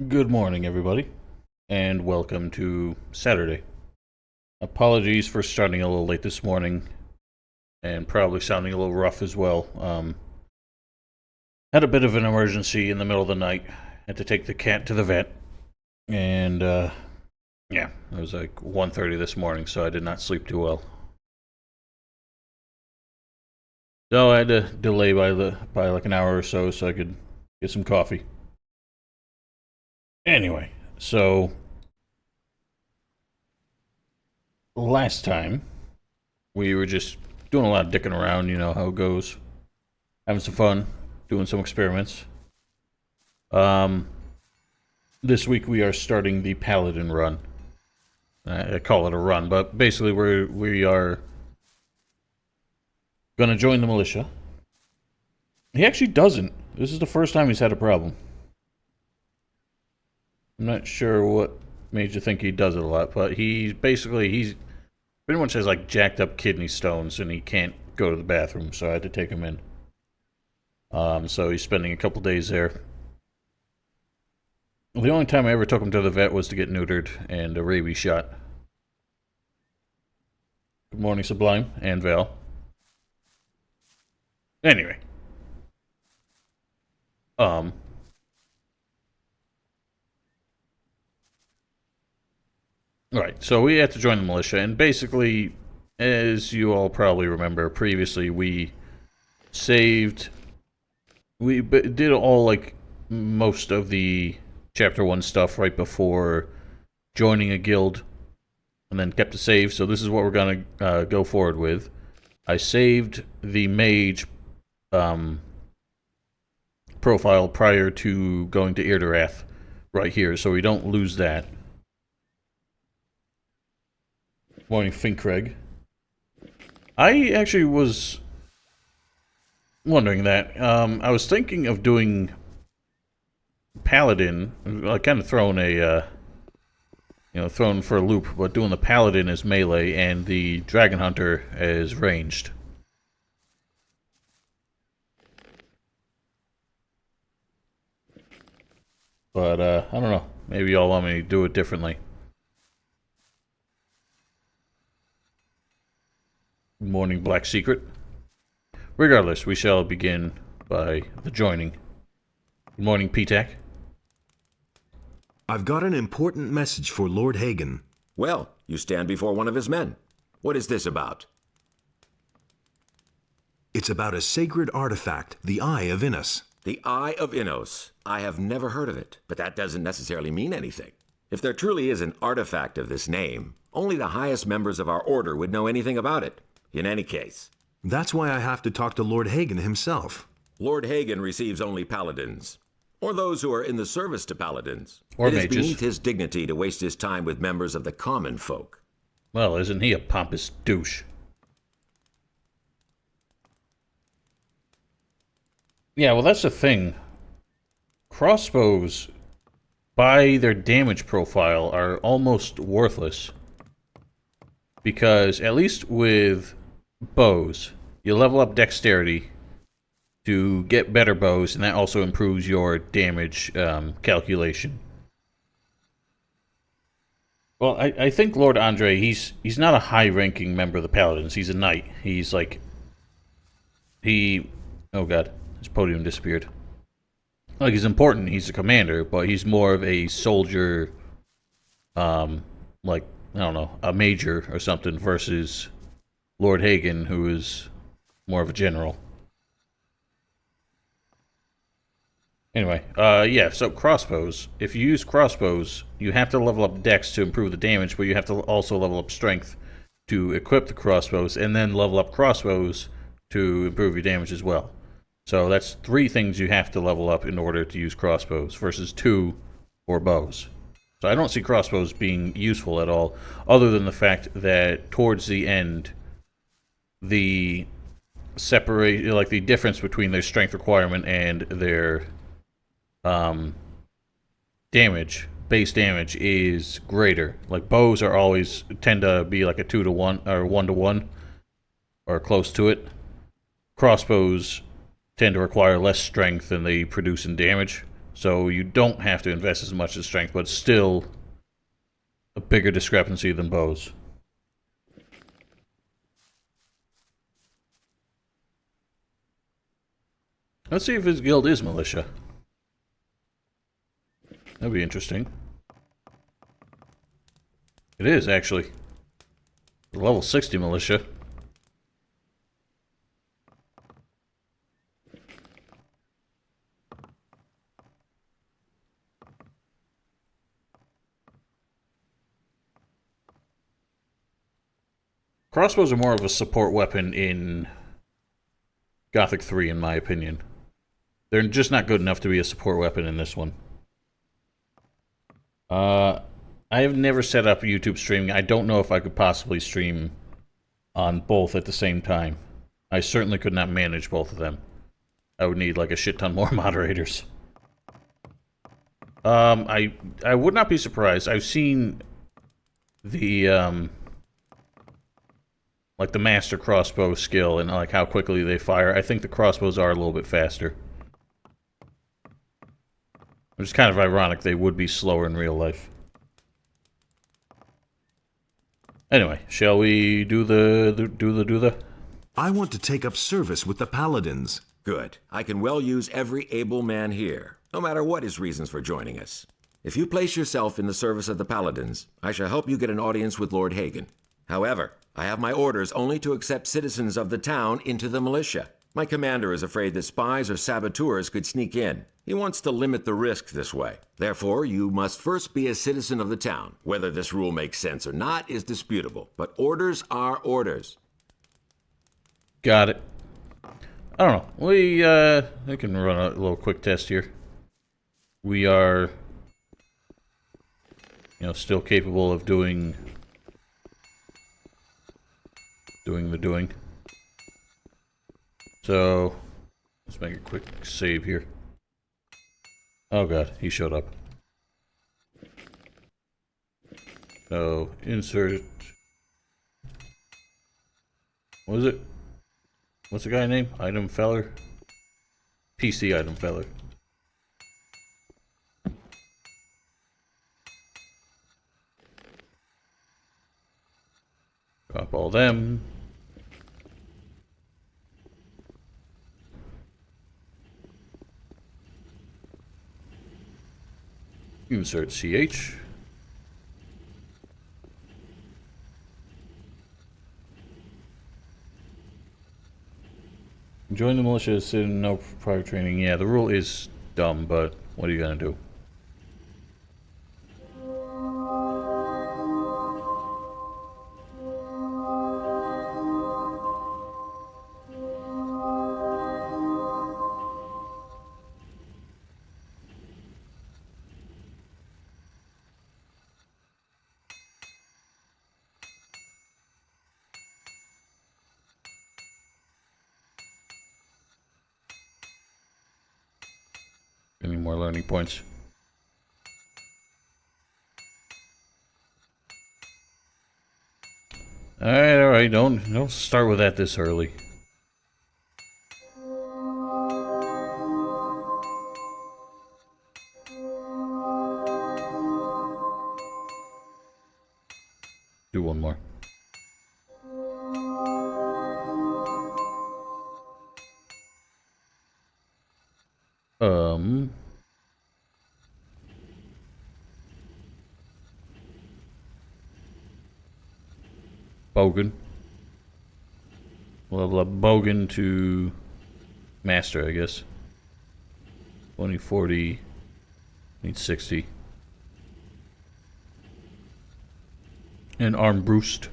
Good morning, everybody, and welcome to Saturday. Apologies for starting a little late this morning, and probably sounding a little rough as well. Had a bit of an emergency in the middle of the night. Had to take the cat to the vet, and yeah, it was like 1:30 this morning, so I did not sleep too well. So I had to delay by like an hour or so I could get some coffee. Anyway, so last time we were just doing a lot of dicking around, you know how it goes. Having some fun, doing some experiments. Um, this week we are starting the Paladin run. I call it a run, but basically we are gonna join the militia. He actually doesn't. This is the first time he's had a problem. I'm not sure what made you think he does it a lot, but he's pretty much has like jacked up kidney stones and he can't go to the bathroom, so I had to take him in. So he's spending a couple days there. The only time I ever took him to the vet was to get neutered and a rabies shot. Good morning, Sublime and Val. Anyway. Alright, so we had to join the militia, and basically, as you all probably remember, previously we did all, like, most of the Chapter 1 stuff right before joining a guild, and then kept a save, so this is what we're gonna go forward with. I saved the mage profile prior to going to Irdorath right here, so we don't lose that. Morning, Finkreg. I actually was wondering that. I was thinking of doing Paladin, kind of thrown thrown for a loop, but doing the Paladin as melee and the Dragon Hunter as ranged. But, I don't know. Maybe y'all want me to do it differently. Good morning, Black Secret. Regardless, we shall begin by the joining. Good morning, P-Tac. I've got an important message for Lord Hagen. Well, you stand before one of his men. What is this about? It's about a sacred artifact, the Eye of Innos. The Eye of Innos. I have never heard of it, but that doesn't necessarily mean anything. If there truly is an artifact of this name, only the highest members of our order would know anything about it. In any case. That's why I have to talk to Lord Hagen himself. Lord Hagen receives only paladins, or those who are in the service to paladins. Or it mages. It is beneath his dignity to waste his time with members of the common folk. Well, isn't he a pompous douche? Yeah, well, that's the thing. Crossbows, by their damage profile, are almost worthless. Because, at least with bows, you level up dexterity to get better bows, and that also improves your damage calculation. Well, I think Lord Andre, he's not a high-ranking member of the Paladins. He's a knight. He's like... Oh god, his podium disappeared. Like, he's important, he's a commander, but he's more of a soldier, like, I don't know, a major or something, versus Lord Hagen, who is more of a general. Anyway, yeah, so crossbows. If you use crossbows, you have to level up dex to improve the damage, but you have to also level up strength to equip the crossbows, and then level up crossbows to improve your damage as well. So that's 3 things you have to level up in order to use crossbows, versus 2 for bows. So I don't see crossbows being useful at all, other than the fact that towards the end, the the difference between their strength requirement and their base damage is greater. Like, bows are always tend to be like a 2 to 1 or 1 to 1 or close to it. Crossbows tend to require less strength than they produce in damage, So you don't have to invest as much in strength, but still a bigger discrepancy than bows. Let's see if his guild is militia. That'd be interesting. It is, actually. Level 60 militia. Crossbows are more of a support weapon in Gothic 3, in my opinion. They're just not good enough to be a support weapon in this one. I have never set up YouTube streaming. I don't know if I could possibly stream on both at the same time. I certainly could not manage both of them. I would need like a shit ton more moderators. I would not be surprised. I've seen the like the master crossbow skill and like how quickly they fire. I think the crossbows are a little bit faster. Which is kind of ironic. They would be slower in real life. Anyway, shall we do the? I want to take up service with the paladins. Good. I can well use every able man here, no matter what his reasons for joining us. If you place yourself in the service of the Paladins, I shall help you get an audience with Lord Hagen. However, I have my orders only to accept citizens of the town into the militia. My commander is afraid that spies or saboteurs could sneak in. He wants to limit the risk this way. Therefore, you must first be a citizen of the town. Whether this rule makes sense or not is disputable, but orders are orders. Got it. I don't know. We can run a little quick test here. We are, still capable of doing the doing. So, let's make a quick save here. Oh god, he showed up. So, insert... What is it? What's the guy name? Item Feller? PC Item Feller. Drop all them. Insert CH. Join the militia, sit in no prior training. Yeah, the rule is dumb, but what are you gonna do? Any more learning points? Alright, don't start with that this early. Do one more. Bogan. Level up Bogan to Master, I guess. 2040. Need 60. And Arm Boost.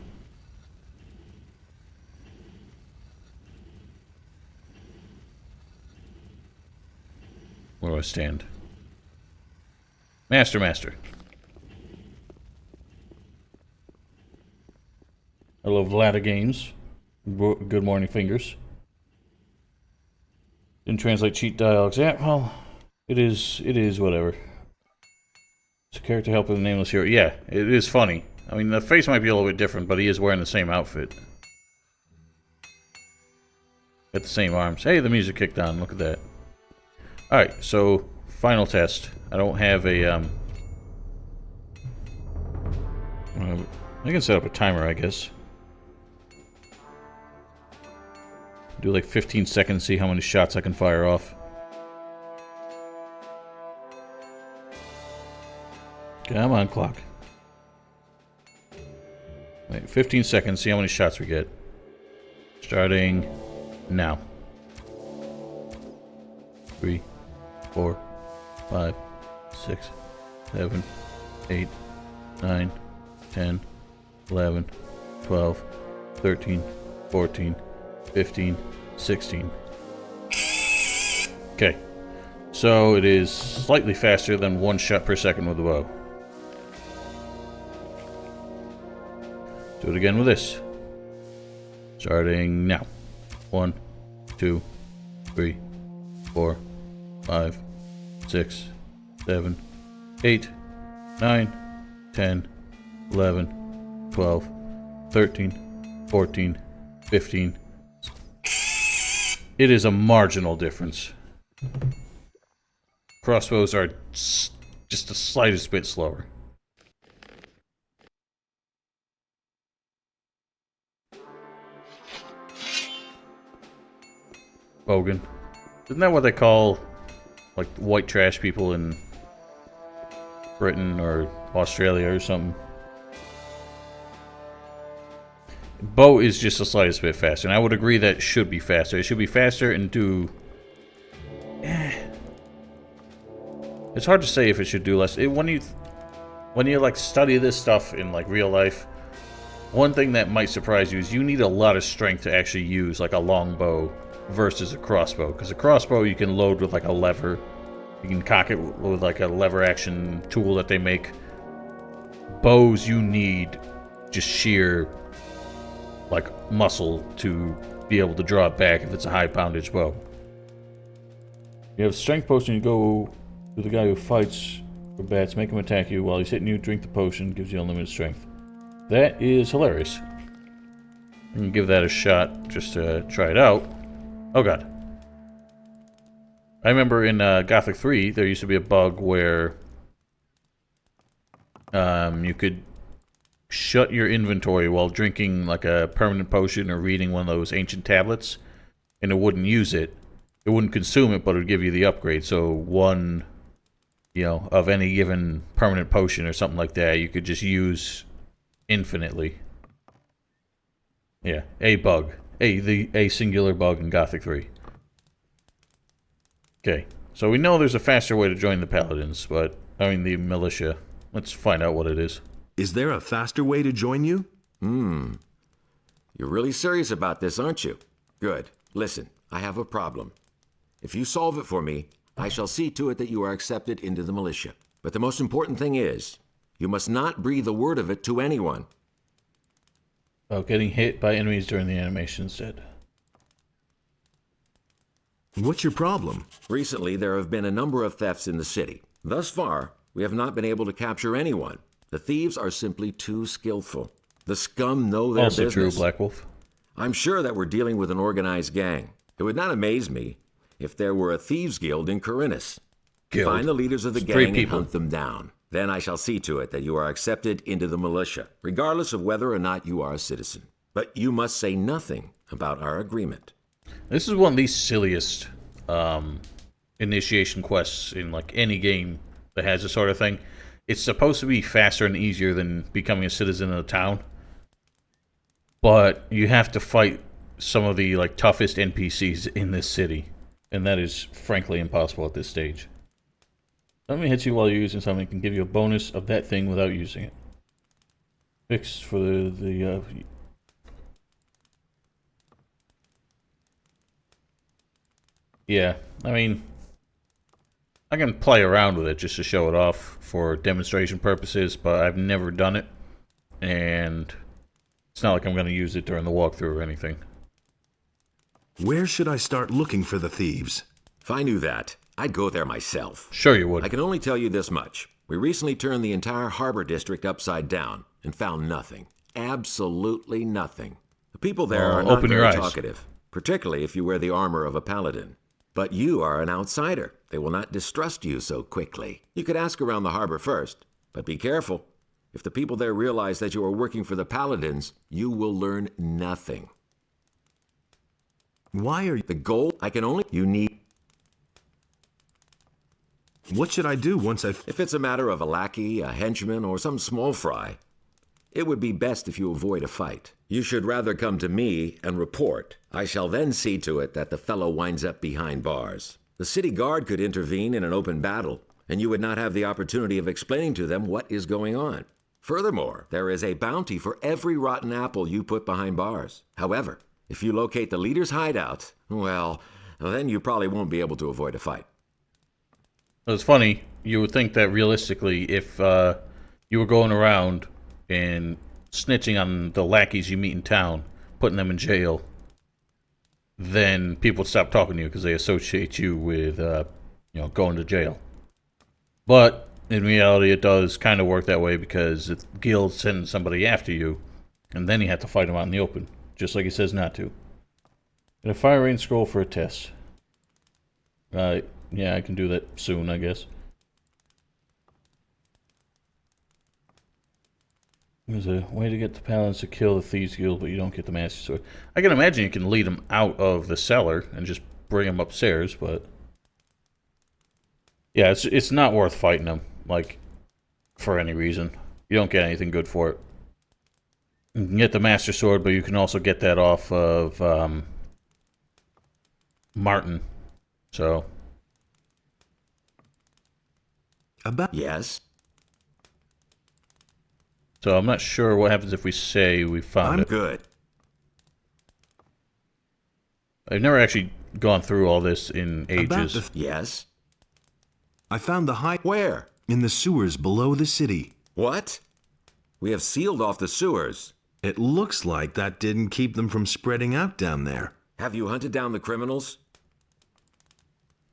Where do I stand? Master. I love ladder games. Good morning, fingers. Didn't translate cheat dialogues. Yeah, well, it is whatever. It's a character helping the nameless hero. Yeah, it is funny. I mean, the face might be a little bit different, but he is wearing the same outfit. Got the same arms. Hey, the music kicked on. Look at that. Alright, so final test. I don't have a, I can set up a timer, I guess. Do like 15 seconds, see how many shots I can fire off. Come on, clock. Wait, 15 seconds, see how many shots we get. Starting now. 3, 4, 5, 6, 7, 8, 9, 10, 11, 12, 13, 14, 15, 16. Okay. So it is slightly faster than 1 shot per second with the bow. Do it again with this. Starting now. 1, 2, 3, 4, 5, 6, 7, 8, 9, 10, 11, 12, 13, 14, 15. It is a marginal difference. Crossbows are just the slightest bit slower. Bogan. Isn't that what they call, like, white trash people in Britain or Australia or something? Bow is just the slightest bit faster, and I would agree that it should be faster. It should be faster and do... It's hard to say if it should do less. When you like study this stuff in like real life, one thing that might surprise you is you need a lot of strength to actually use like a long bow versus a crossbow. Because a crossbow you can load with like a lever. You can cock it with like a lever action tool that they make. Bows you need just sheer like muscle to be able to draw it back if it's a high poundage bow. You have strength potion, you go to the guy who fights for bats, make him attack you. While he's hitting you, drink the potion, gives you unlimited strength. That is hilarious. I'm gonna give that a shot just to try it out. Oh god. I remember in Gothic 3, there used to be a bug where you could shut your inventory while drinking like a permanent potion or reading one of those ancient tablets, and it wouldn't use it. It wouldn't consume it, but it would give you the upgrade. So one, you know, of any given permanent potion or something like that, you could just use infinitely. Yeah, a bug. A singular bug in Gothic 3. Okay, so we know there's a faster way to join the paladins, but, I mean the militia. Let's find out what it is. Is there a faster way to join you? You're really serious about this, aren't you? Good. Listen, I have a problem. If you solve it for me, I shall see to it that you are accepted into the militia. But the most important thing is, you must not breathe a word of it to anyone. Oh, getting hit by enemies during the animation instead. What's your problem? Recently, there have been a number of thefts in the city. Thus far, we have not been able to capture anyone. The thieves are simply too skillful. The scum know their Also business. true, Black Wolf. I'm sure that we're dealing with an organized gang. It would not amaze me if there were a thieves guild in Corinus. Guild. Find the leaders of the Straight gang people. and hunt them down. Then I shall see to it that you are accepted into the militia, regardless of whether or not you are a citizen. But you must say nothing about our agreement. This is one of the silliest initiation quests in like any game that has this sort of thing. It's supposed to be faster and easier than becoming a citizen of the town, but you have to fight some of the like toughest NPCs in this city, and that is frankly impossible at this stage. Let me hit you while you're using something. Can give you a bonus of that thing without using it. Fix for the yeah, I mean, I can play around with it just to show it off for demonstration purposes, but I've never done it, and it's not like I'm going to use it during the walkthrough or anything. Where should I start looking for the thieves? If I knew that, I'd go there myself. Sure you would. I can only tell you this much. We recently turned the entire harbor district upside down and found nothing. Absolutely nothing. The people there Well, are not open your very eyes. talkative, particularly if you wear the armor of a paladin. But you are an outsider. They will not distrust you so quickly. You could ask around the harbor first, but be careful. If the people there realize that you are working for the Paladins, you will learn nothing. Why are you... The goal, I can only... You need... What should I do once I've... If it's a matter of a lackey, a henchman, or some small fry, it would be best if you avoid a fight. You should rather come to me and report. I shall then see to it that the fellow winds up behind bars. The city guard could intervene in an open battle, and you would not have the opportunity of explaining to them what is going on. Furthermore, there is a bounty for every rotten apple you put behind bars. However, if you locate the leader's hideout, well, then you probably won't be able to avoid a fight. It's funny. You would think that realistically, if you were going around and snitching on the lackeys you meet in town, putting them in jail, then people would stop talking to you because they associate you with, going to jail. But in reality, it does kind of work that way because the guild sends somebody after you, and then you have to fight them out in the open, just like he says not to. Get a fire rain scroll for a test. Yeah, I can do that soon, I guess. There's a way to get the paladins to kill the Thieves Guild, but you don't get the Master Sword. I can imagine you can lead them out of the cellar and just bring them upstairs, but... yeah, it's not worth fighting them, like, for any reason. You don't get anything good for it. You can get the Master Sword, but you can also get that off of, Martin. So... About... Yes? So I'm not sure what happens if we say we found I'm it. good. I've never actually gone through all this in ages. Yes? I found the hide... Where? in the sewers below the city. What? We have sealed off the sewers. It looks like that didn't keep them from spreading out down there. Have you hunted down the criminals?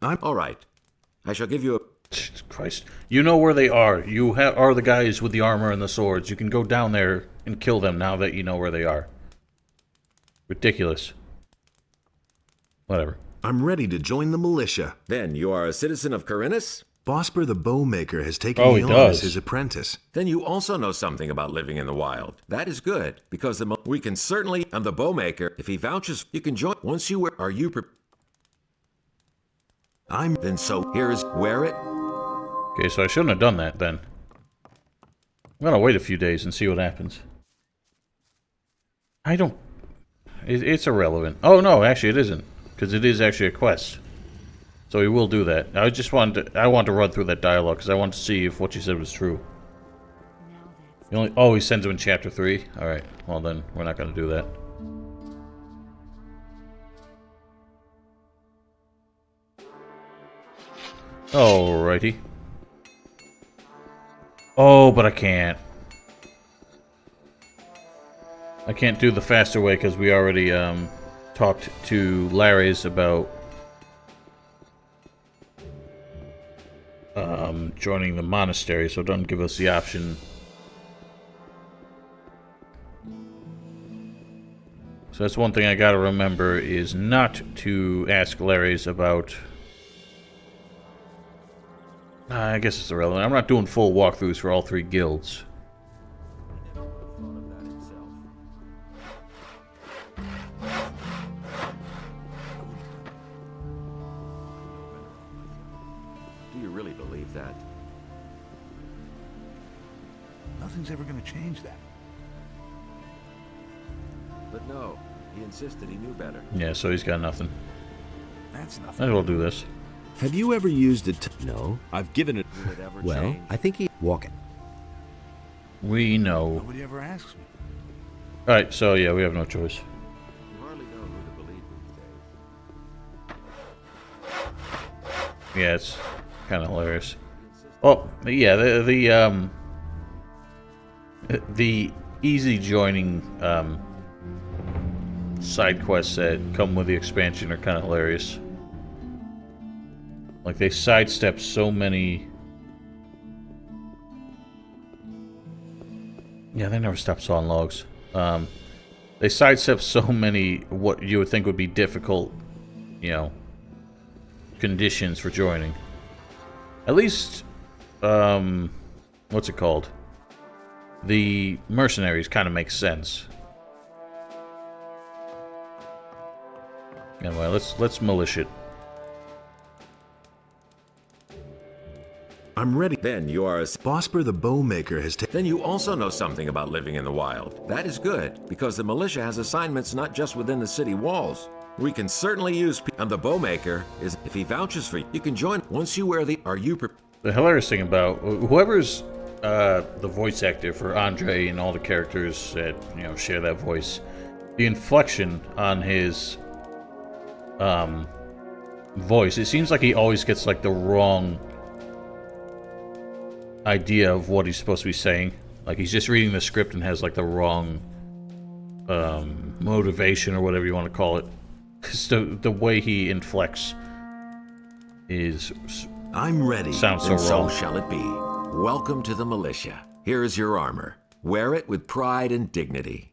I'm... All right. I shall give you a... Jesus Christ. You know where they are. You are the guys with the armor and the swords. You can go down there and kill them now that you know where they are. Ridiculous. Whatever. I'm ready to join the militia. Then you are a citizen of Corinus? Bosper the Bowmaker has taken Oh, me he on does. as his apprentice. Then you also know something about living in the wild. That is good, because we can certainly... And the Bowmaker, if he vouches, you can join... Once you wear... Are you I'm... Then so, here is... Wear it. Okay, so I shouldn't have done that then. I'm gonna wait a few days and see what happens. I don't... It's irrelevant. Oh, no, actually it isn't. Because it is actually a quest. So we will do that. I just wanted to... I wanted to run through that dialogue because I wanted to see if what you said was true. Oh, he sends him in chapter 3? Alright, well then, we're not gonna do that. Alrighty. Oh, but I can't. I can't do the faster way because we already talked to Larry's about joining the monastery, so it doesn't give us the option. So that's one thing I gotta remember is not to ask Larry's about... I guess it's irrelevant. I'm not doing full walkthroughs for all 3 guilds. Do you really believe that? Nothing's ever gonna change that. But no, he insisted he knew better. Yeah, so he's got nothing. That's Might nothing. as well do this. Have you ever used it? No, I've given it. Will it ever Well, change? I think he walk it. We know. Nobody ever asks me. Alright, so yeah, we have no choice. You hardly know who to believe these days. Yeah, it's kind of hilarious. Oh, yeah, the easy joining side quests that come with the expansion are kind of hilarious. Like, they sidestep so many... Yeah, they never stop sawing logs. They sidestep so many what you would think would be difficult, you know, conditions for joining. At least, what's it called? The mercenaries kind of make sense. Anyway, let's militia it. I'm ready. Then you are a... Bosper the Bowmaker has taken... Then you also know something about living in the wild. That is good, because the militia has assignments not just within the city walls. We can certainly use... And the Bowmaker is... If he vouches for you, you can join. Once you wear the... Are you... The hilarious thing about whoever's the voice actor for Andre and all the characters that, you know, share that voice, the inflection on his voice, it seems like he always gets like the wrong idea of what he's supposed to be saying. Like he's just reading the script and has like the wrong motivation or whatever you want to call it. Because the way he inflects is... I'm ready. Sounds so And so wrong. shall it be. Welcome to the militia. Here is your armor. Wear it with pride and dignity.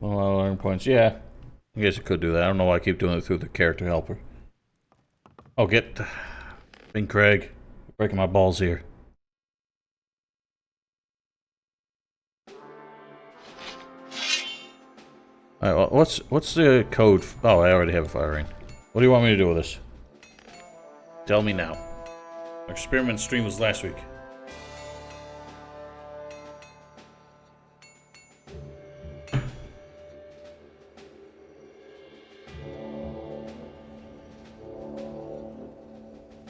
Well, I'll earn points. Yeah. I guess I could do that. I don't know why I keep doing it through the character helper. Oh, get... Bing Craig. Breaking my balls here. Alright, well, what's the code? Oh, I already have a firing. What do you want me to do with this? Tell me now. Our experiment stream was last week.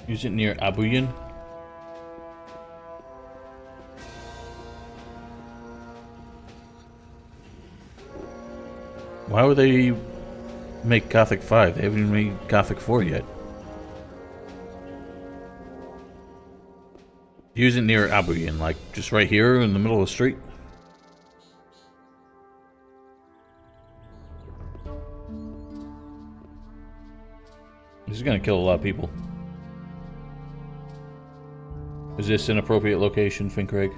Use it near Abuyan. Why would they make Gothic 5? They haven't even made Gothic 4 yet. Use it near Abuyan, like just right here in the middle of the street. This is gonna kill a lot of people. Is this an appropriate location, Finn Craig?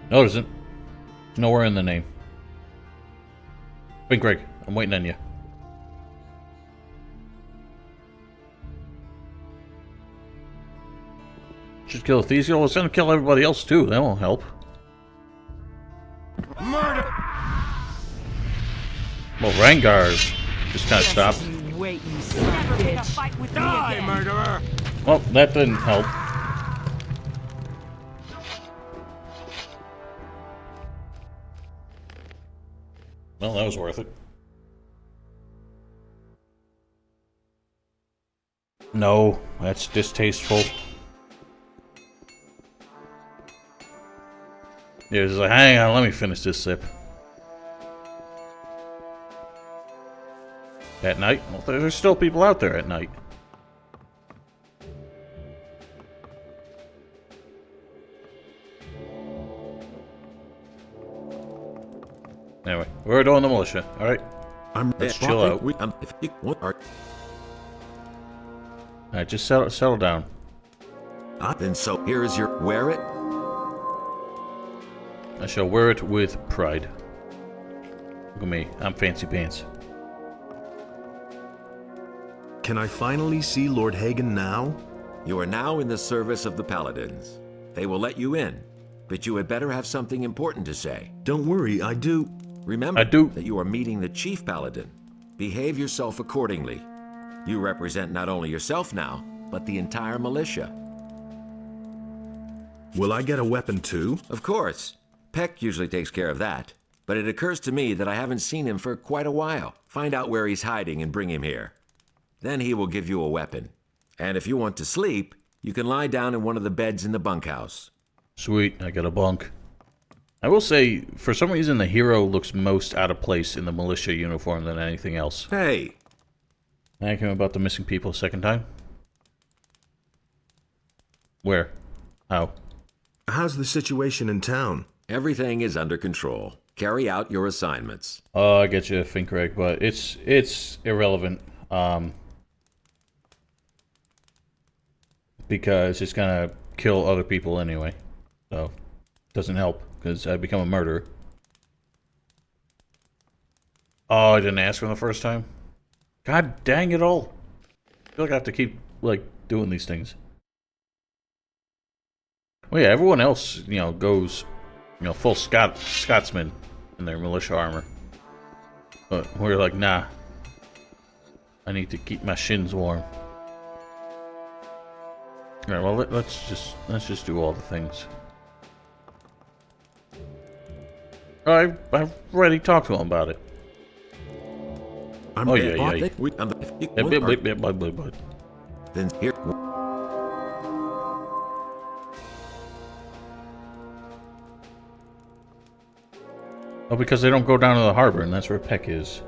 No, it isn't. It's nowhere in the name. Finn Craig, I'm waiting on you. Just kill Etheziel. It's gonna kill everybody else too. That won't help. Murder! Well, Rangar just kind of stopped. You wait, you son of a bitch. Fight with me Die, again. murderer! Well, that didn't help. Well, that was worth it. No, that's distasteful. Yeah, it's like, hang on, let me finish this sip. At night? Well, there's still people out there at night. Anyway, we're doing the militia, alright? Let's chill out. If you want, Alright, just settle down. then so here is your... Wear it. I shall wear it with pride. Look at me, I'm fancy pants. Can I finally see Lord Hagen now? You are now in the service of the Paladins. They will let you in, but you had better have something important to say. Don't worry, I do. Remember I do. that you are meeting the Chief Paladin. Behave yourself accordingly. You represent not only yourself now, but the entire militia. Will I get a weapon too? Of course. Peck usually takes care of that. But it occurs to me that I haven't seen him for quite a while. Find out where he's hiding and bring him here. Then he will give you a weapon. And if you want to sleep, you can lie down in one of the beds in the bunkhouse. Sweet, I got a bunk. I will say, for some reason, the hero looks most out of place in the militia uniform than anything else. Hey, Thank him about the missing people a second time. Where? How? How's the situation in town? everything is under control. Carry out your assignments. Oh, I get you, Finn Craig, but it's irrelevant. because it's gonna kill other people anyway. So, it doesn't help, because I become a murderer. Oh, I didn't ask him the first time? God dang it all. I feel like I have to keep, like, doing these things. Well, yeah, everyone else, you know, goes, you know, full Scotsman in their militia armor. But we're like, nah. I need to keep my shins warm. Alright, well, let's just do all the things. I've already talked to him about it. I'm Oh, dead. yeah. Then here. Oh, because they don't go down to the harbor, and that's where Peck is.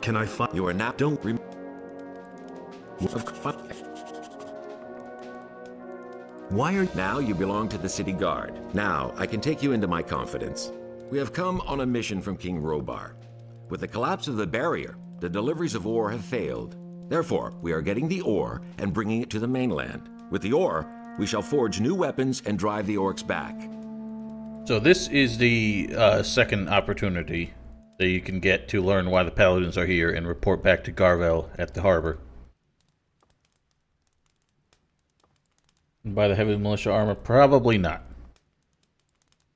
Can I find? You are not. Don't rem. Why are Now you belong to the city guard. Now I can take you into my confidence. We have come on a mission from King Robar. With the collapse of the barrier, the deliveries of ore have failed. Therefore, we are getting the ore and bringing it to the mainland. With the ore, we shall forge new weapons and drive the orcs back. So this is the second opportunity that you can get to learn why the paladins are here and report back to Garvel at the harbor. Buy the heavy militia armor? Probably not.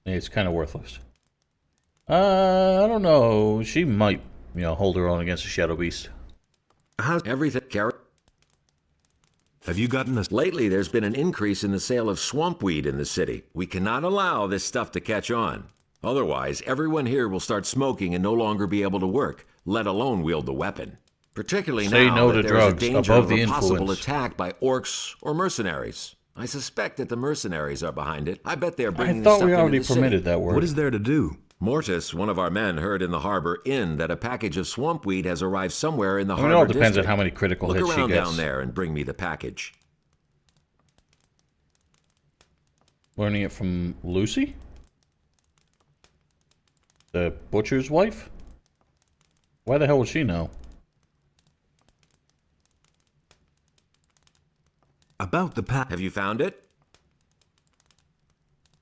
It's kind of worthless. I don't know. She might, you know, hold her own against the Shadow Beast. how's Everything, Carrot. have you gotten a? Lately, there's been an increase in the sale of swamp weed in the city. We cannot allow this stuff to catch on. Otherwise, everyone here will start smoking and no longer be able to work, let alone wield the weapon. Particularly Say now no that to there is a drugs, danger above of the a possible influence. attack by orcs or mercenaries. I suspect that the mercenaries are behind it. I bet they're I bringing this thought stuff we into already the city. permitted that word. What is there to do? Mortis, one of our men, heard in the harbor inn that a package of swamp weed has arrived somewhere in the I mean, harbor it all depends on district. how many critical Look hits she around gets. down there and bring me the package. Learning it from Lucy? The butcher's wife? Why the hell would she know? About the pack. Have you found it?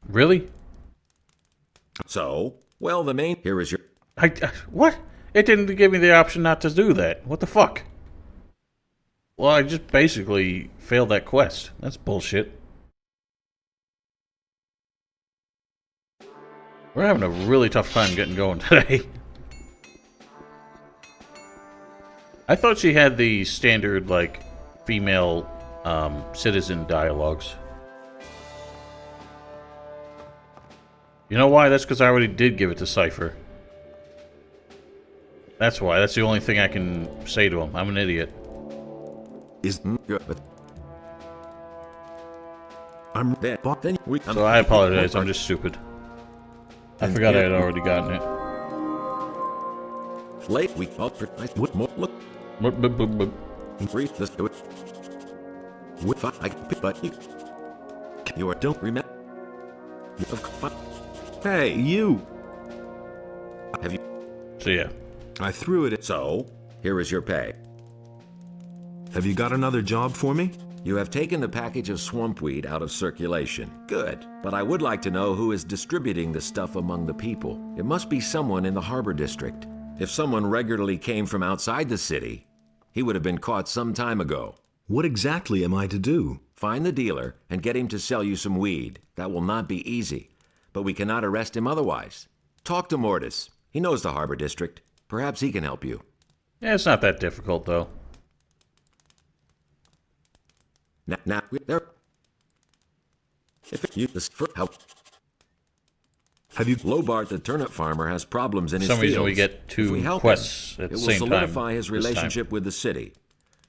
Really? So, well, the main... Here is your... What? It didn't give me the option not to do that. What the fuck? Well, I just basically failed that quest. That's bullshit. We're having a really tough time getting going today. I thought she had the standard, like, female citizen dialogues. You know why? That's because I already did give it to Cypher. That's why. That's the only thing I can say to him. I'm an idiot. Is Good. I'm Then we... So I apologize. I'm just stupid. I forgot I had already gotten it. Late we... What more? Look. Bup, bup, bup, bup. Read this. Do it. With I but you are don't remember. Hey, you! Have you? So yeah. I threw it. So, here is your pay. Have you got another job for me? You have taken the package of swamp weed out of circulation. Good. But I would like to know who is distributing the stuff among the people. It must be someone in the harbor district. If someone regularly came from outside the city, he would have been caught some time ago. What exactly am I to do? Find the dealer and get him to sell you some weed. That will not be easy, but we cannot arrest him otherwise. Talk to Mortis. He knows the harbor district. Perhaps he can help you. Yeah, it's not that difficult though. Now, there. If you this for help. Have you? Lobart, the turnip farmer, has problems in For his some fields. reason we get If two we help quests him, at the it will same time solidify his this time. relationship with the city.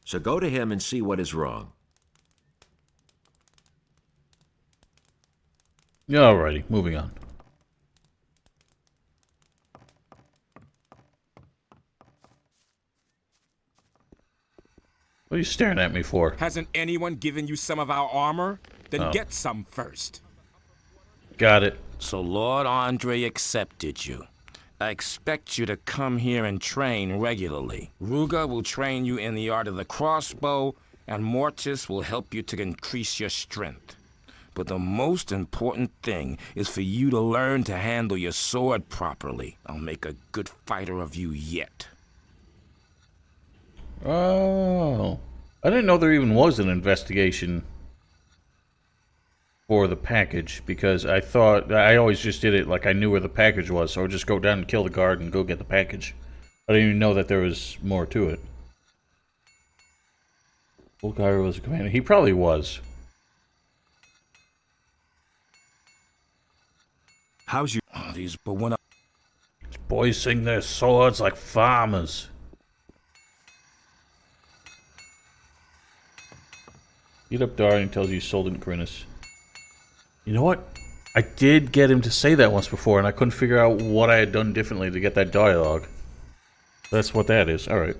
So go to him and see what is wrong. Yeah, alrighty, moving on. What are you staring at me for? Hasn't anyone given you some of our armor? Then Oh. get some first. Got it. So Lord Andre accepted you. I expect you to come here and train regularly. Ruga will train you in the art of the crossbow, and Mortis will help you to increase your strength. But the most important thing is for you to learn to handle your sword properly. I'll make a good fighter of you yet. Oh. I didn't know there even was an investigation for the package, because I thought, I always just did it like I knew where the package was, so I would just go down and kill the guard and go get the package. I didn't even know that there was more to it. Bulgari was a commander. He probably was. How's your... Oh, these, but when I... These boys sing their swords like farmers. Beat up Dar and tells you sold in Corinus. You know what? I did get him to say that once before, and I couldn't figure out what I had done differently to get that dialogue. That's what that is. Alright.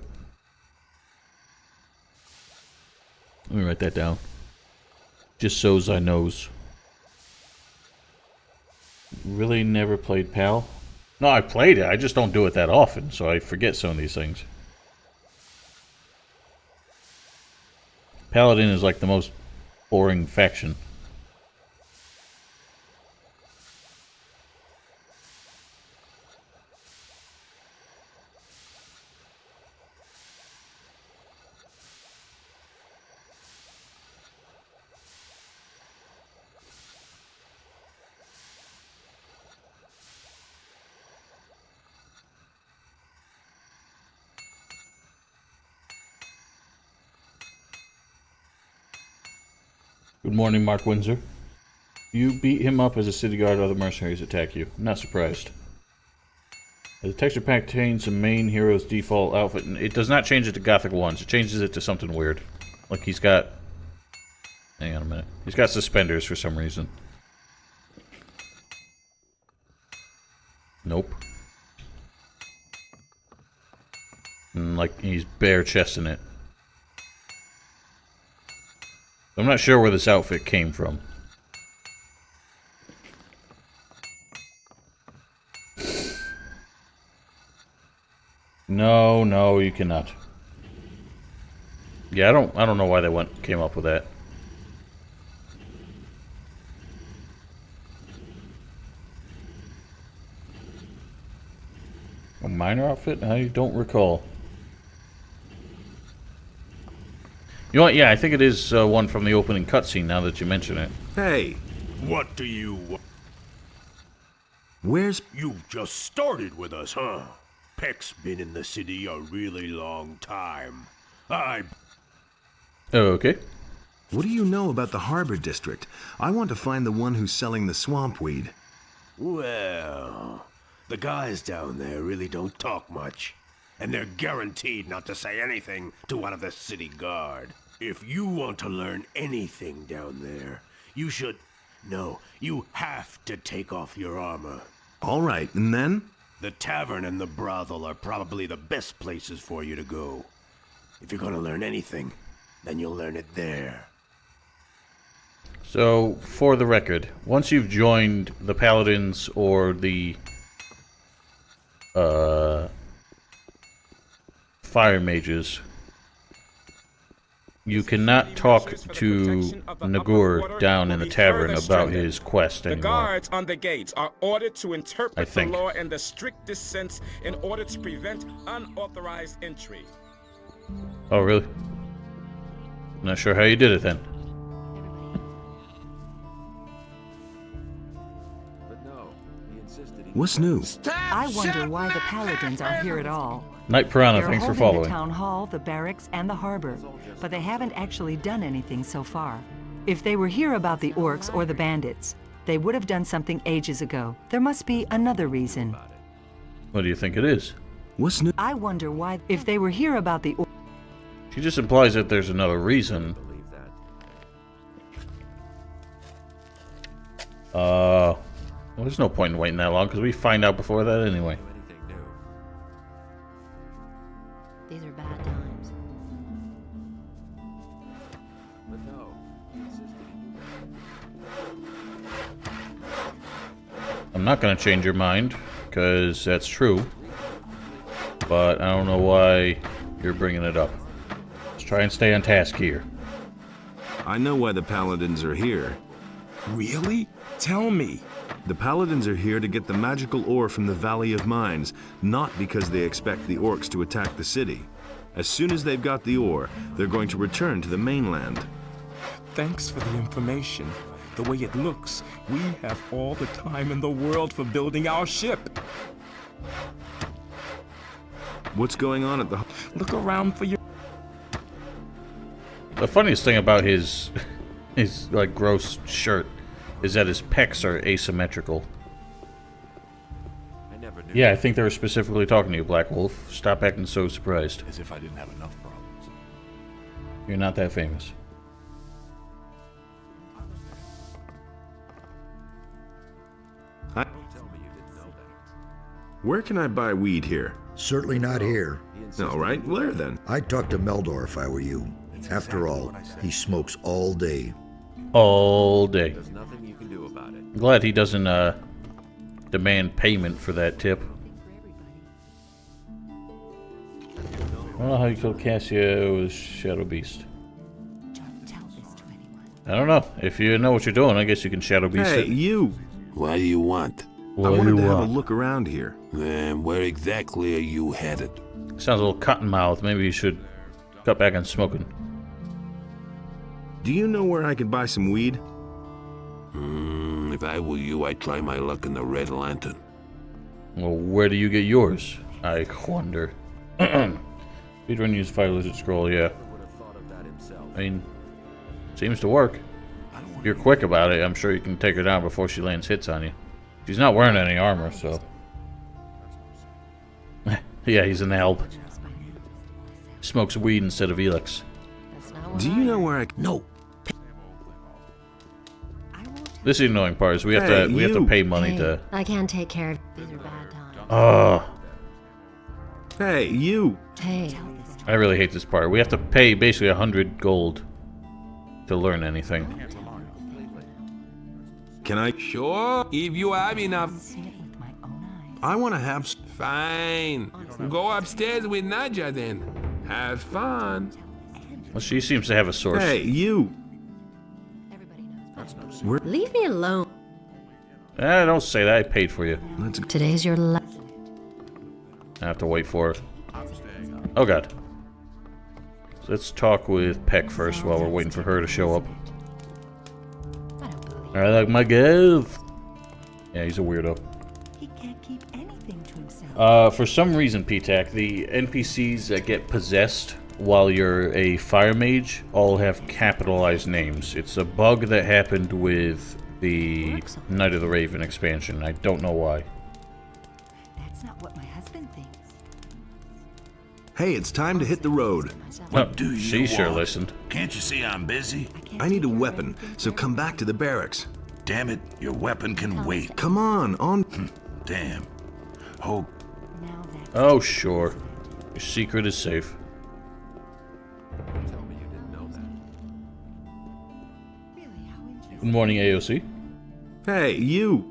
Let me write that down. Just so's I knows. Really never played PAL? No, I played it. I just don't do it that often, so I forget some of these things. Paladin is like the most boring faction. Good morning, Mark Windsor. You beat him up as a city guard, other mercenaries attack you. I'm not surprised. The texture pack contains the main hero's default outfit, and it does not change it to Gothic ones. It changes it to something weird. Like he's got... Hang on a minute. He's got suspenders for some reason. Nope. And like he's bare chesting it. I'm not sure where this outfit came from. No, no, you cannot. Yeah, I don't know why they came up with that. A minor outfit? I don't recall. You know what? Yeah, I think it is one from the opening cutscene now that you mention it. Hey, What do you want? where's... You've just started with us, huh? Peck's been in the city a really long time. Okay. What do you know about the Harbor District? I want to find the one who's selling the swamp weed. Well, the guys down there really don't talk much. And they're guaranteed not to say anything to one of the city guard. If you want to learn anything down there, you should... No, you have to take off your armor. All right, and then? The tavern and the brothel are probably the best places for you to go. If you're gonna learn anything, then you'll learn it there. So, for the record, once you've joined the Paladins or the Fire Mages, you cannot talk to Nagur down in the tavern about his quest The anymore. guards on the gates are ordered to I interpret the think. law in the strictest sense in order to prevent unauthorized entry. Oh, really? Not sure how you did it then. But no, he insisted he... What's new? I wonder why the Paladins are here at all. Night Piranha, They're thanks for holding following. the town hall, the barracks, and the harbor, but they haven't actually done anything so far. If they were here about the orcs or the bandits, they would have done something ages ago. There must be another reason. What do you think it is? What's new? I wonder why, if they were here about the orcs. She just implies that there's another reason. Believe that. Well, there's no point in waiting that long, because we find out before that anyway. Do anything new. These are bad times. But no, he insisted he I'm not going to change your mind, because that's true. But I don't know why you're bringing it up. Let's try and stay on task here. I know why the paladins are here. Really? Tell me. The paladins are here to get the magical ore from the Valley of Mines, not because they expect the orcs to attack the city. As soon as they've got the ore, they're going to return to the mainland. Thanks for the information. The way it looks, we have all the time in the world for building our ship. What's going on at the... Look around for your... The funniest thing about his like gross shirt is that his pecs are asymmetrical. I never knew. Yeah, I think they were specifically talking to you, Black Wolf. Stop acting so surprised. As if I didn't have enough problems. You're not that famous. Where can I buy weed here? Certainly not here. All right, where then? I'd talk to Meldor if I were you. After all, he smokes all day. All day. There's nothing you can do about it. I'm glad he doesn't demand payment for that tip. I don't know how you killed Cassia with Shadow Beast. I don't know. If you know what you're doing, I guess you can Shadow Beast Hey, it. you! What do you want? I wanted to have a look around here. And where exactly are you headed? Sounds a little cottonmouth. Maybe you should cut back on smoking. Do you know where I can buy some weed? If I were you, I'd try my luck in the Red Lantern. Well, where do you get yours? I wonder. Speedrun use 5 lizard scroll, yeah. I mean, seems to work. If you're quick about it, I'm sure you can take her down before she lands hits on you. She's not wearing any armor, so... yeah, he's an elb. Smokes weed instead of Elix. Do you know where I... No. This is the annoying part, is we have to pay money to... I can't take care of these are bad times. Hey, you! Hey. I really hate this part. We have to pay basically 100 gold to learn anything. Can I... Sure, if you have enough. I want to have... Fine. Go upstairs with Nadja then. Have fun. Well, she seems to have a source. Hey, you! Leave me alone. Don't say that. I paid for you. Today's your last. I have to wait for it. Oh god. Let's talk with Peck first while we're waiting for her to show up. I like my gift. Yeah, he's a weirdo. He can't keep anything to himself. For some reason, PTAC, the NPCs that get possessed while you're a fire mage all have capitalized names. It's a bug that happened with the Night of the Raven expansion. I don't know why. That's not what my husband thinks. Hey, it's time to hit the road. What do you She sure listened. Can't you see I'm busy? I need a weapon, so come back to the barracks. Damn it, your weapon can wait. Come on. Damn. Oh. Oh, sure. Your secret is safe. Tell me you didn't know that. Good morning, AOC. Hey, you!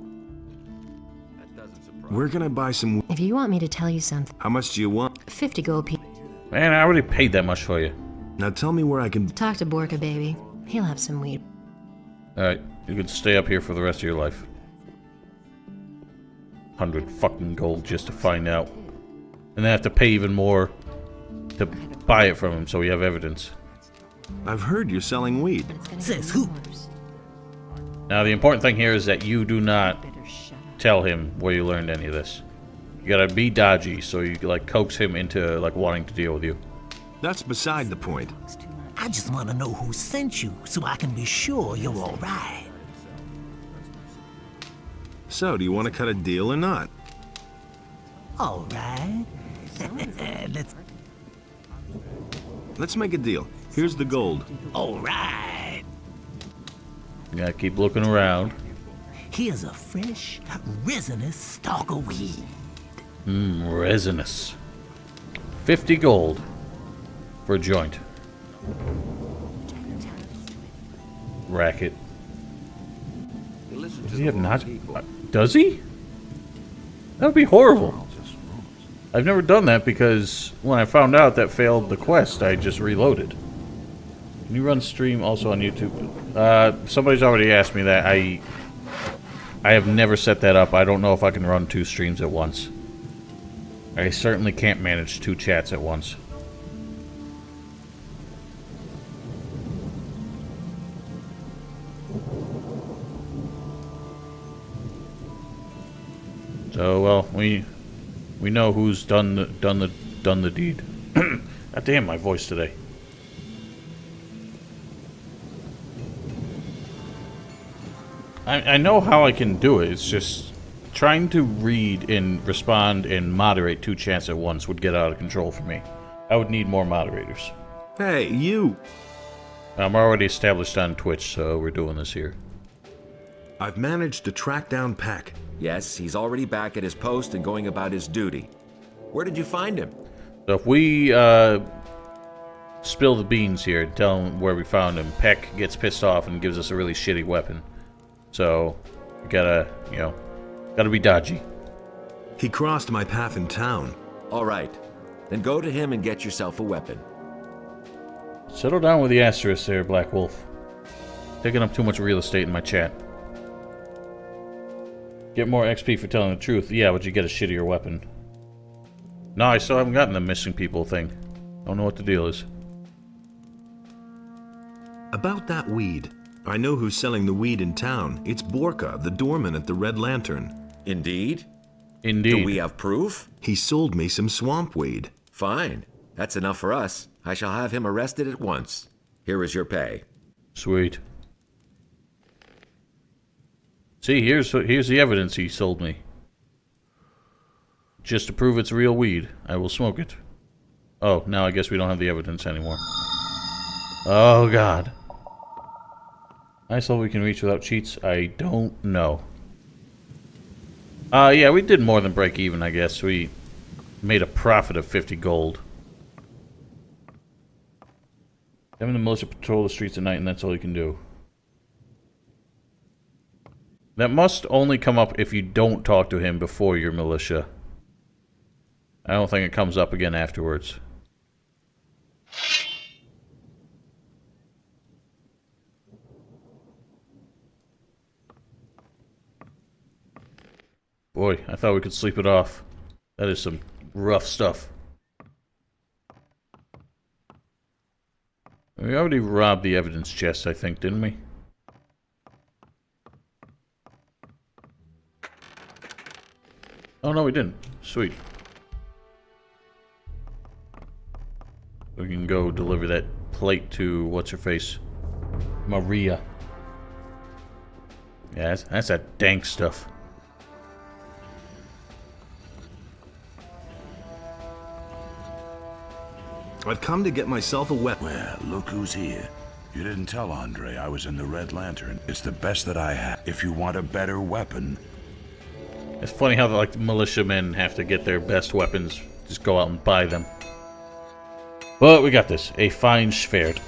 That doesn't surprise Where can I buy some... If you want me to tell you something, How much do you want? 50 gold piece. Man, I already paid that much for you. Now tell me where I can... Talk to Borka, baby. He'll have some weed. Alright, you can stay up here for the rest of your life. 100 fucking gold just to find out. And then have to pay even more to buy it from him so we have evidence. I've heard you're selling weed. Says who? Now the important thing here is that you do not tell him where you learned any of this. You gotta be dodgy so you like coax him into like wanting to deal with you. That's beside the point. I just want to know who sent you so I can be sure you're all right. So, do you want to cut a deal or not? All right. Let's make a deal. Here's the gold. All right. You gotta keep looking around. Here's a fresh, resinous stalk of weed. Resinous. 50 gold for a joint. Racket. Does he have not? Does he? That would be horrible. I've never done that because when I found out that failed the quest, I just reloaded. Can you run stream also on YouTube? Somebody's already asked me that. I have never set that up. I don't know if I can run 2 streams at once. I certainly can't manage 2 chats at once. So well, we know who's done the deed. God damn, my voice today. I know how I can do it. It's just trying to read and respond and moderate 2 chats at once would get out of control for me. I would need more moderators. Hey, you! I'm already established on Twitch, so we're doing this here. I've managed to track down Peck. Yes, he's already back at his post and going about his duty. Where did you find him? So if we spill the beans here and tell him where we found him, Peck gets pissed off and gives us a really shitty weapon. So, we gotta, you know, gotta be dodgy. He crossed my path in town. All right. Then go to him and get yourself a weapon. Settle down with the asterisk there, Black Wolf. Taking up too much real estate in my chat. Get more XP for telling the truth. Yeah, but you get a shittier weapon. No, I still haven't gotten the missing people thing. Don't know what the deal is. About that weed. I know who's selling the weed in town. It's Borka, the doorman at the Red Lantern. Indeed? Indeed. Do we have proof? He sold me some swamp weed. Fine. That's enough for us. I shall have him arrested at once. Here is your pay. Sweet. See, here's the evidence he sold me. Just to prove it's real weed, I will smoke it. Oh, now I guess we don't have the evidence anymore. Oh, God. Nice level we can reach without cheats? I don't know. Yeah, we did more than break even, I guess. We made a profit of 50 gold. Having the militia patrol the streets at night, and that's all you can do. That must only come up if you don't talk to him before your militia. I don't think it comes up again afterwards. Boy, I thought we could sleep it off. That is some rough stuff. We already robbed the evidence chest, I think, didn't we? Oh, no, we didn't. Sweet. We can go deliver that plate to what's-her-face? Maria. Yeah, that's that dank stuff. I've come to get myself a weapon. Well, look who's here. You didn't tell Andre I was in the Red Lantern. It's the best that I have. If you want a better weapon... It's funny how, like, militiamen have to get their best weapons. Just go out and buy them. But we got this. A fine schwert.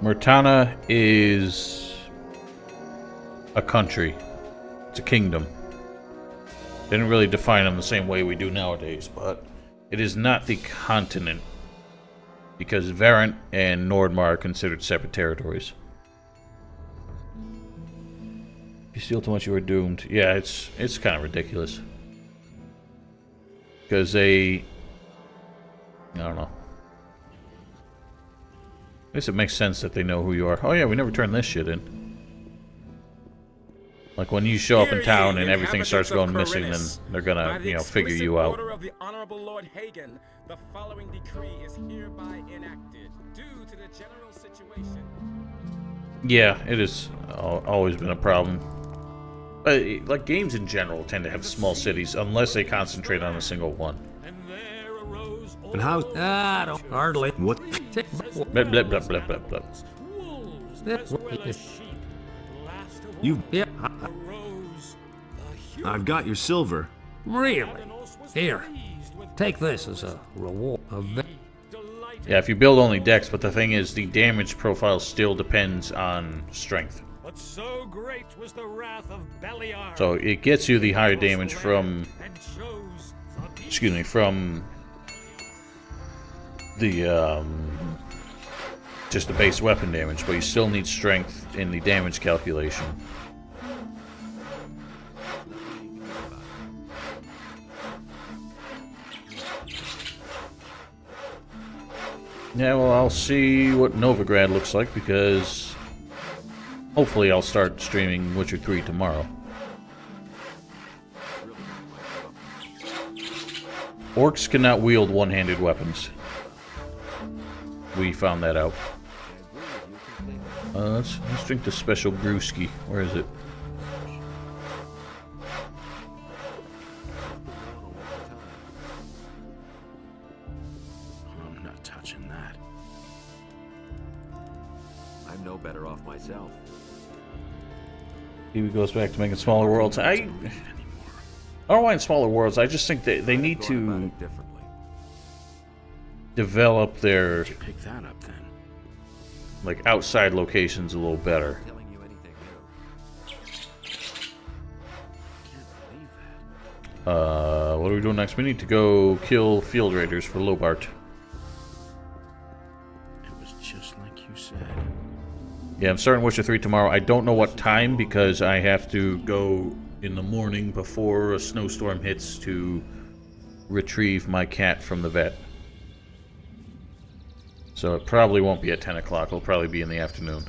Murtana is a country. It's a kingdom. Didn't really define them the same way we do nowadays, but it is not the continent, because Varant and Nordmar are considered separate territories. If you steal too much, you are doomed. Yeah, it's kind of ridiculous. Because I don't know. At least it makes sense that they know who you are. Oh yeah, we never turned this shit in. Like when you show up in town and everything starts going missing, then they're gonna, you know, figure you out. Order of the Honorable Lord Hagen, the following decree is hereby enacted due to the general situation. Yeah, it has always been a problem. Like games in general tend to have small cities unless they concentrate on a single one. And how? Don't hardly. What? Blah, blah, blah, blah, blah, blah. You. Yeah. I've got your silver. Really? Here. Take this as a reward. Yeah, if you build only decks, but the thing is, the damage profile still depends on strength. But so great was the wrath of Beliar. So it gets you the higher damage from, excuse me, from the just the base weapon damage, but you still need strength in the damage calculation. Yeah, well, I'll see what Novigrad looks like, because hopefully I'll start streaming Witcher 3 tomorrow. Orcs cannot wield one-handed weapons. We found that out. Let's drink the special brewski. Where is it? I'm not touching that. I'm no better off myself. He goes back to making smaller worlds. I don't mind smaller worlds. I just think that they need to develop their Pick that up then. like outside locations a little better. What are we doing next? We need to go kill field raiders for Lobart. It was just like you said. Yeah, I'm starting Witcher 3 tomorrow. I don't know what time because I have to go in the morning before a snowstorm hits to retrieve my cat from the vet. So it probably won't be at 10 o'clock. It'll probably be in the afternoon.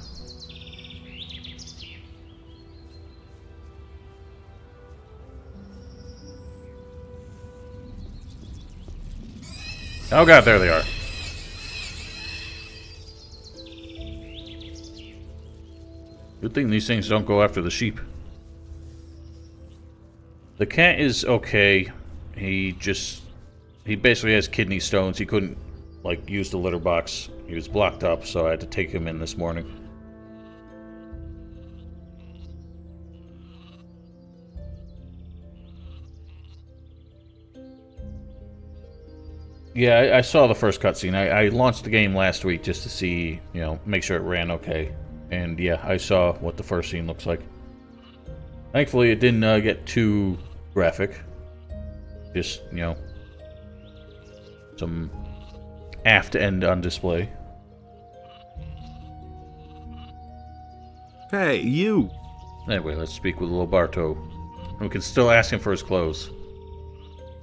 Oh god, there they are. Good thing these things don't go after the sheep. The cat is okay. He basically has kidney stones. He couldn't, like, use the litter box. He was blocked up, so I had to take him in this morning. Yeah, I saw the first cutscene. I launched the game last week just to see, you know, make sure it ran okay. And yeah, I saw what the first scene looks like. Thankfully, it didn't get too graphic. Just, you know, some aft end on display. Hey, you! Anyway, let's speak with Lobarto. We can still ask him for his clothes.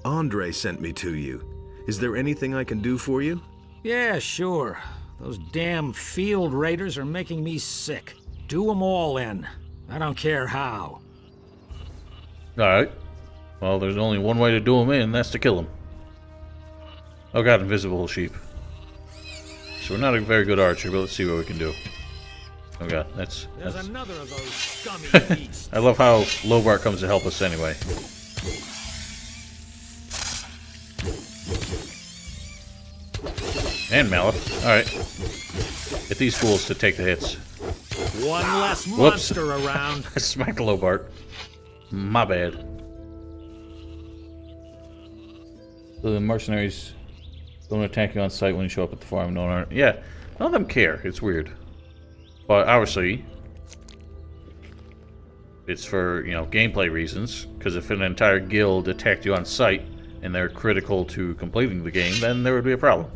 Andre sent me to you. Is there anything I can do for you? Yeah, sure. Those damn field raiders are making me sick. Do them all in. I don't care how. Alright. Well, there's only one way to do him in, that's to kill him. Oh god, invisible sheep. So we're not a very good archer, but let's see what we can do. Oh god, that's... There's another of those scummy beasts. I love how Lobart comes to help us anyway. And Malif. Alright. Get these fools to take the hits. One less monster around. I smacked Lobart. My bad. So the mercenaries don't attack you on sight when you show up at the farm. No, yeah, none of them care. It's weird. But obviously, it's for, you know, gameplay reasons. Because if an entire guild attacked you on sight and they're critical to completing the game, then there would be a problem.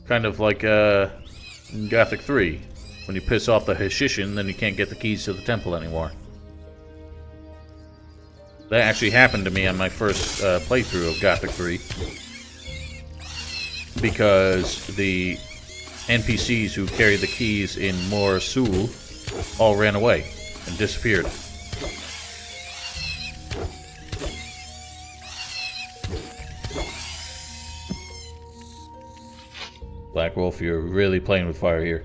Kind of like in Gothic 3. When you piss off the Hashishim, then you can't get the keys to the temple anymore. That actually happened to me on my first playthrough of Gothic 3. Because the NPCs who carried the keys in Mor Sul all ran away and disappeared. Black Wolf, you're really playing with fire here.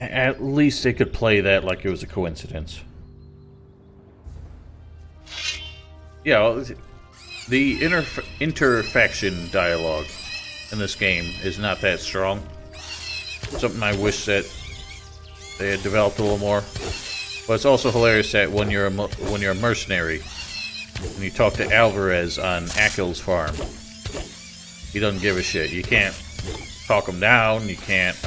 At least they could play that like it was a coincidence. Yeah, well, the interfaction dialogue in this game is not that strong. Something I wish that they had developed a little more. But it's also hilarious that when you're a mercenary, and you talk to Alvarez on Akil's farm, he doesn't give a shit. You can't talk him down. You can't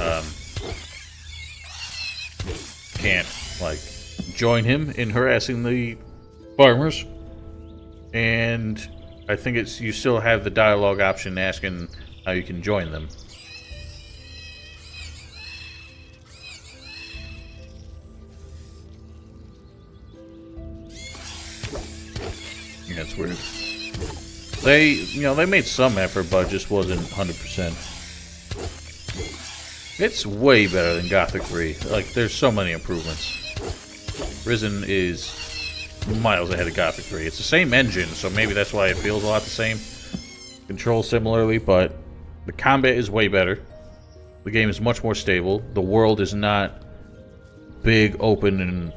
like join him in harassing the farmers. And I think it's you still have the dialogue option asking how you can join them. Yeah, it's weird. They made some effort, but it just wasn't 100%. It's way better than Gothic 3. Like, there's so many improvements. Risen is miles ahead of Gothic 3. It's the same engine, so maybe that's why it feels a lot the same. Controls similarly, but the combat is way better. The game is much more stable. The world is not big, open, and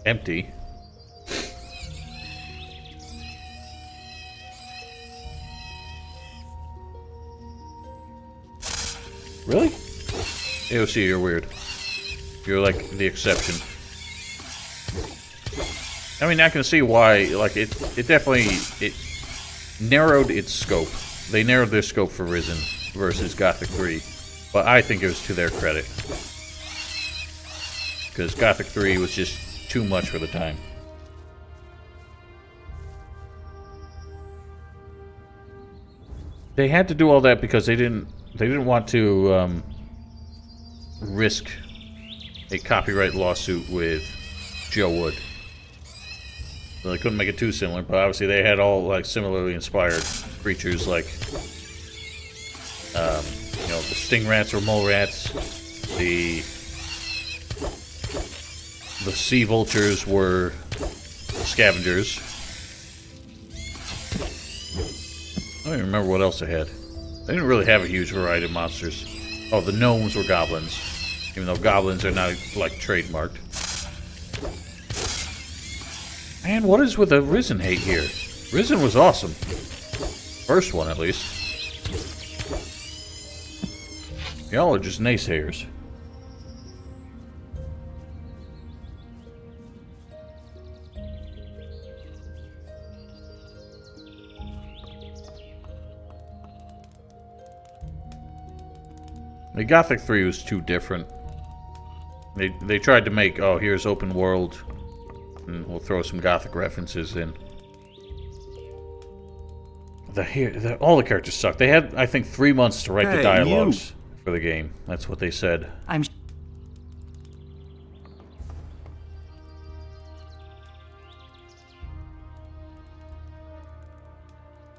empty. Really? AOC, you're weird. You're like the exception. I mean, I can see why. Like, it definitely narrowed its scope. They narrowed their scope for Risen versus Gothic 3, but I think it was to their credit because Gothic 3 was just too much for the time. They had to do all that because they didn't want to risk a copyright lawsuit with Joe Wood. So they couldn't make it too similar, but obviously they had all like similarly inspired creatures like the sting rats or mole rats. The sea vultures were scavengers. I don't even remember what else they had. They didn't really have a huge variety of monsters. Oh, the gnomes were goblins. Even though goblins are not, like, trademarked. Man, what is with the Risen hate here? Risen was awesome. First one, at least. Y'all are just naysayers. The Gothic 3 was too different. They tried to make, oh, here's open world, and we'll throw some Gothic references in. All the characters suck. They had, I think, 3 months to write the dialogues for the game. That's what they said.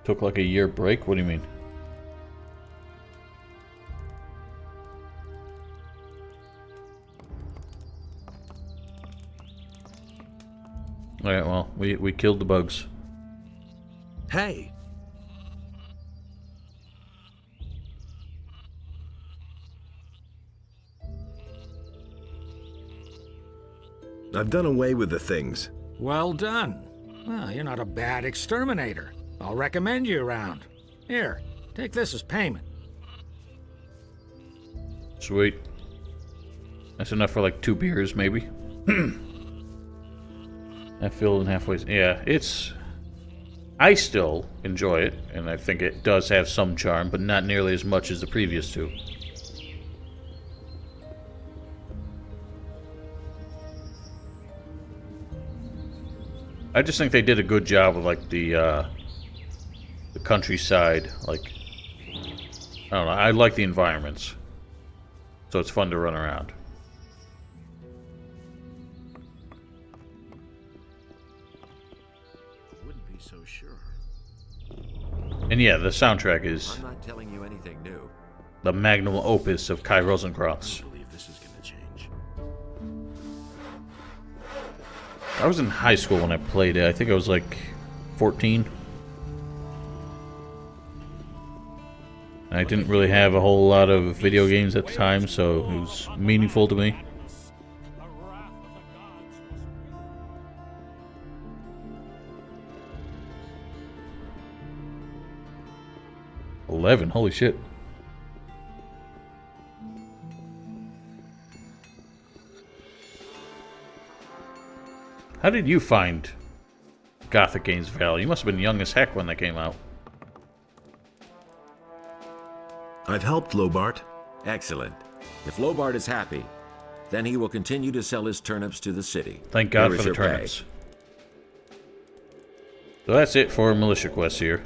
Took like a year break? What do you mean? Alright, well, we killed the bugs. Hey! I've done away with the things. Well done. Well, you're not a bad exterminator. I'll recommend you around. Here, take this as payment. Sweet. That's enough for like 2 beers, maybe. I filled in halfway. Yeah, I still enjoy it, and I think it does have some charm, but not nearly as much as the previous 2. I just think they did a good job with like the countryside. Like, I don't know. I like the environments, so it's fun to run around. So sure. And yeah, the soundtrack is I'm not telling you anything new. the magnum opus of Kai Rosenkranz. I believe this is going to change. I was in high school when I played it. I think I was like 14. And I didn't really have a whole lot of video games at the time, so it was meaningful to me. Holy shit. How did you find Gothic games, Val? You must have been young as heck when they came out. I've helped Lobart. Excellent. If Lobart is happy, then he will continue to sell his turnips to the city. Thank God Here for is the your pay. turnips. So that's it for militia quests here.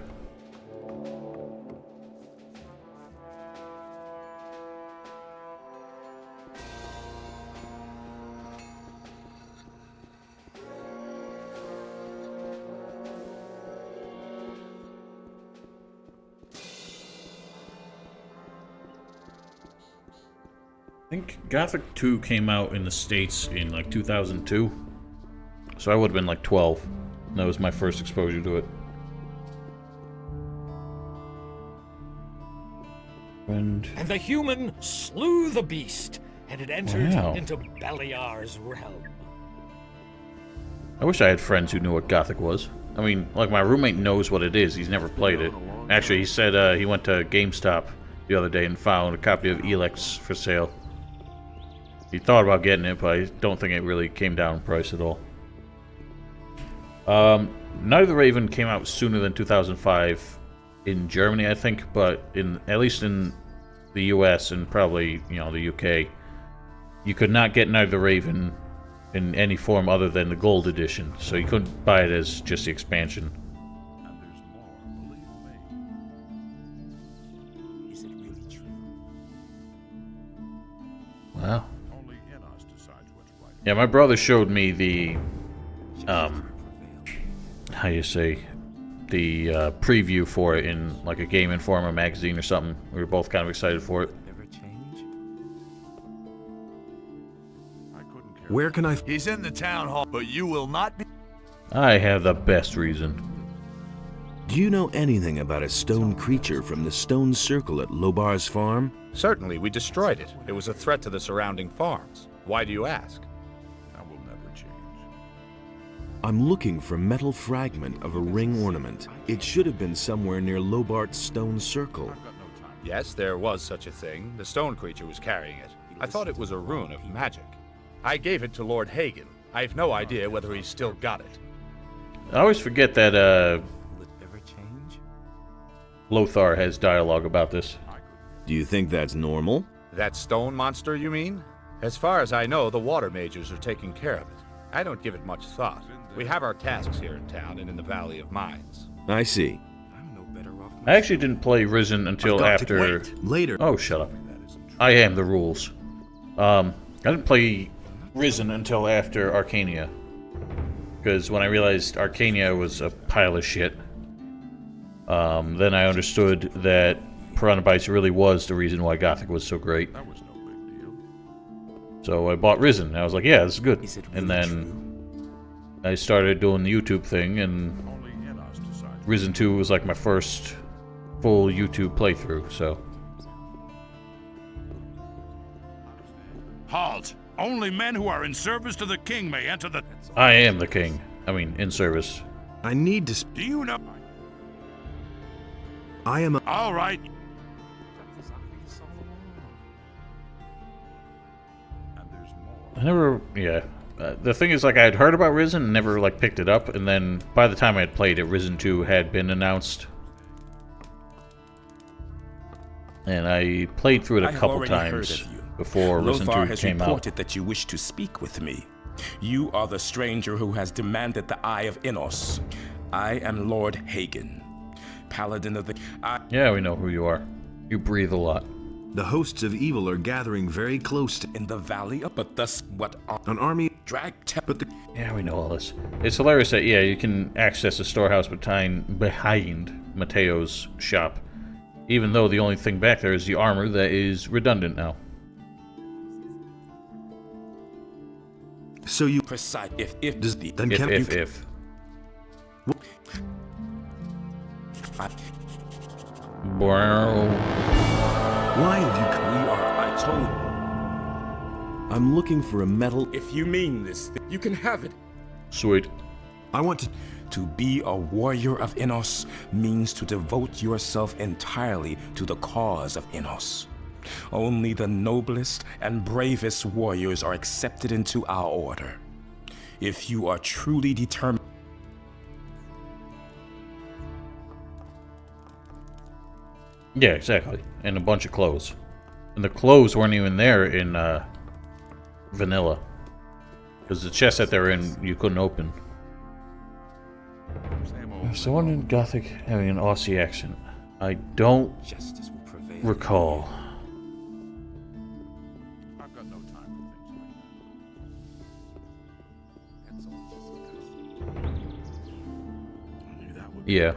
I think Gothic 2 came out in the States in like 2002. So I would have been like 12. That was my first exposure to it. And the human slew the beast, and it entered Wow. into Beliar's realm. I wish I had friends who knew what Gothic was. I mean, like my roommate knows what it is. He's never played it. Actually, he said he went to GameStop the other day and found a copy of Elex for sale. He thought about getting it, but I don't think it really came down in price at all. Night of the Raven came out sooner than 2005 in Germany, I think, but at least in the US and probably, you know, the UK, you could not get Night of the Raven in any form other than the gold edition, so you couldn't buy it as just the expansion. Is it really true? Wow. Yeah, my brother showed me the, how you say, the preview for it in like a Game Informer magazine or something. We were both kind of excited for it. Where can I... He's in the town hall, but you will not be... I have the best reason. Do you know anything about a stone creature from the stone circle at Lobar's farm? Certainly, we destroyed it. It was a threat to the surrounding farms. Why do you ask? That will never change. I'm looking for a metal fragment of a ring ornament. It should have been somewhere near Lobart's stone circle. Yes, there was such a thing. The stone creature was carrying it. I thought it was a rune of magic. I gave it to Lord Hagen. I've no idea whether he's still got it. I always forget that Lothar has dialogue about this. Do you think that's normal? That stone monster, you mean? As far as I know, the water mages are taking care of it. I don't give it much thought. We have our tasks here in town and in the Valley of Mines. I see. I actually didn't play Risen until after... Later. Oh, shut up. I am the rules. I didn't play Risen until after Arcania. Because when I realized Arcania was a pile of shit, then I understood that Piranha Bytes really was the reason why Gothic was so great. That was no big deal. So I bought Risen, and I was like, yeah, this is good. And then I started doing the YouTube thing, and Risen 2 was like my first full YouTube playthrough, so... Halt! Only men who are in service to the king may enter the... I am the king. I mean, in service. I need to... Do you know... I am a... All right. I never... Yeah. The thing is, like, I had heard about Risen and never, like, picked it up, and then by the time I had played it, Risen 2 had been announced. And I played through it a couple times before Risen 2 Lothar has came reported out. that you wish to speak with me. You are the stranger who has demanded the Eye of Innos. I am Lord Hagen, Paladin of the... Yeah, we know who you are. You breathe a lot. The hosts of evil are gathering very close to... In the valley, but thus what... An army... Drag... But the... Yeah, we know all this. It's hilarious that, yeah, you can access the storehouse behind Mateo's shop, even though the only thing back there is the armor that is redundant now. So you... Precise. Then If. Wow. Why have you... I told... I'm looking for a metal... If you mean this, you can have it. Sweet. I want to... To be a warrior of Innos means to devote yourself entirely to the cause of Innos. Only the noblest and bravest warriors are accepted into our order. If you are truly determined... Yeah, exactly. And a bunch of clothes. And the clothes weren't even there in vanilla. Because the chest that they're in, you couldn't open. There's someone in Gothic having an Aussie accent. I don't recall. I've got no time for things like that. Yeah.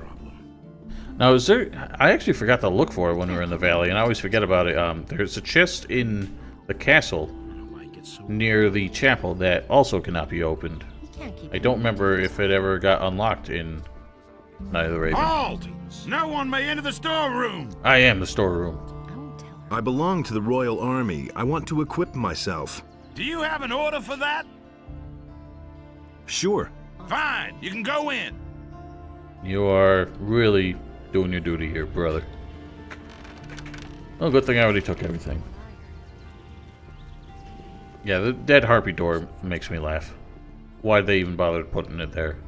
Now, is there... I actually forgot to look for it when we were in the valley, and I always forget about it. There's a chest in the castle near the chapel that also cannot be opened. I don't remember if it ever got unlocked in Night of the Raven. Halt! No one may enter the storeroom! I am the storeroom. I belong to the Royal Army. I want to equip myself. Do you have an order for that? Sure. Fine, you can go in. You are really doing your duty here, brother. Well, good thing I already took everything. Yeah, the dead harpy door makes me laugh. Why'd they even bother putting it there?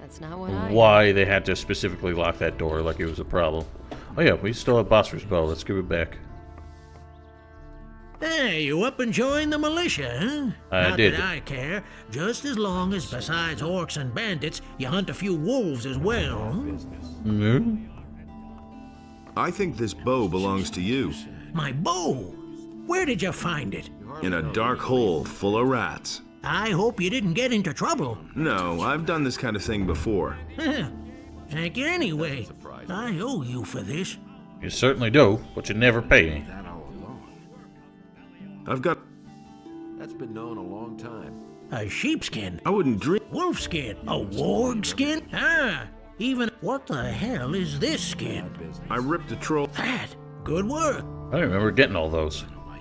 That's not what I... Why they had to specifically lock that door like it was a problem. Oh yeah, we still have Boswor's bow. Let's give it back. Hey, you up and joined the militia, huh? I Not did. that I care, just as long as besides orcs and bandits, you hunt a few wolves as well. Mm-hmm. I think this bow belongs to you. My bow? Where did you find it? In a dark hole full of rats. I hope you didn't get into trouble. No, I've done this kind of thing before. Thank you anyway. I owe you for this. You certainly do, but you never pay me. I've got... That's been known a long time. A sheepskin. I wouldn't dream... Wolfskin. A warg skin? Ah, even... What the hell is this skin? I ripped a troll... That. Good work. I don't remember getting all those. I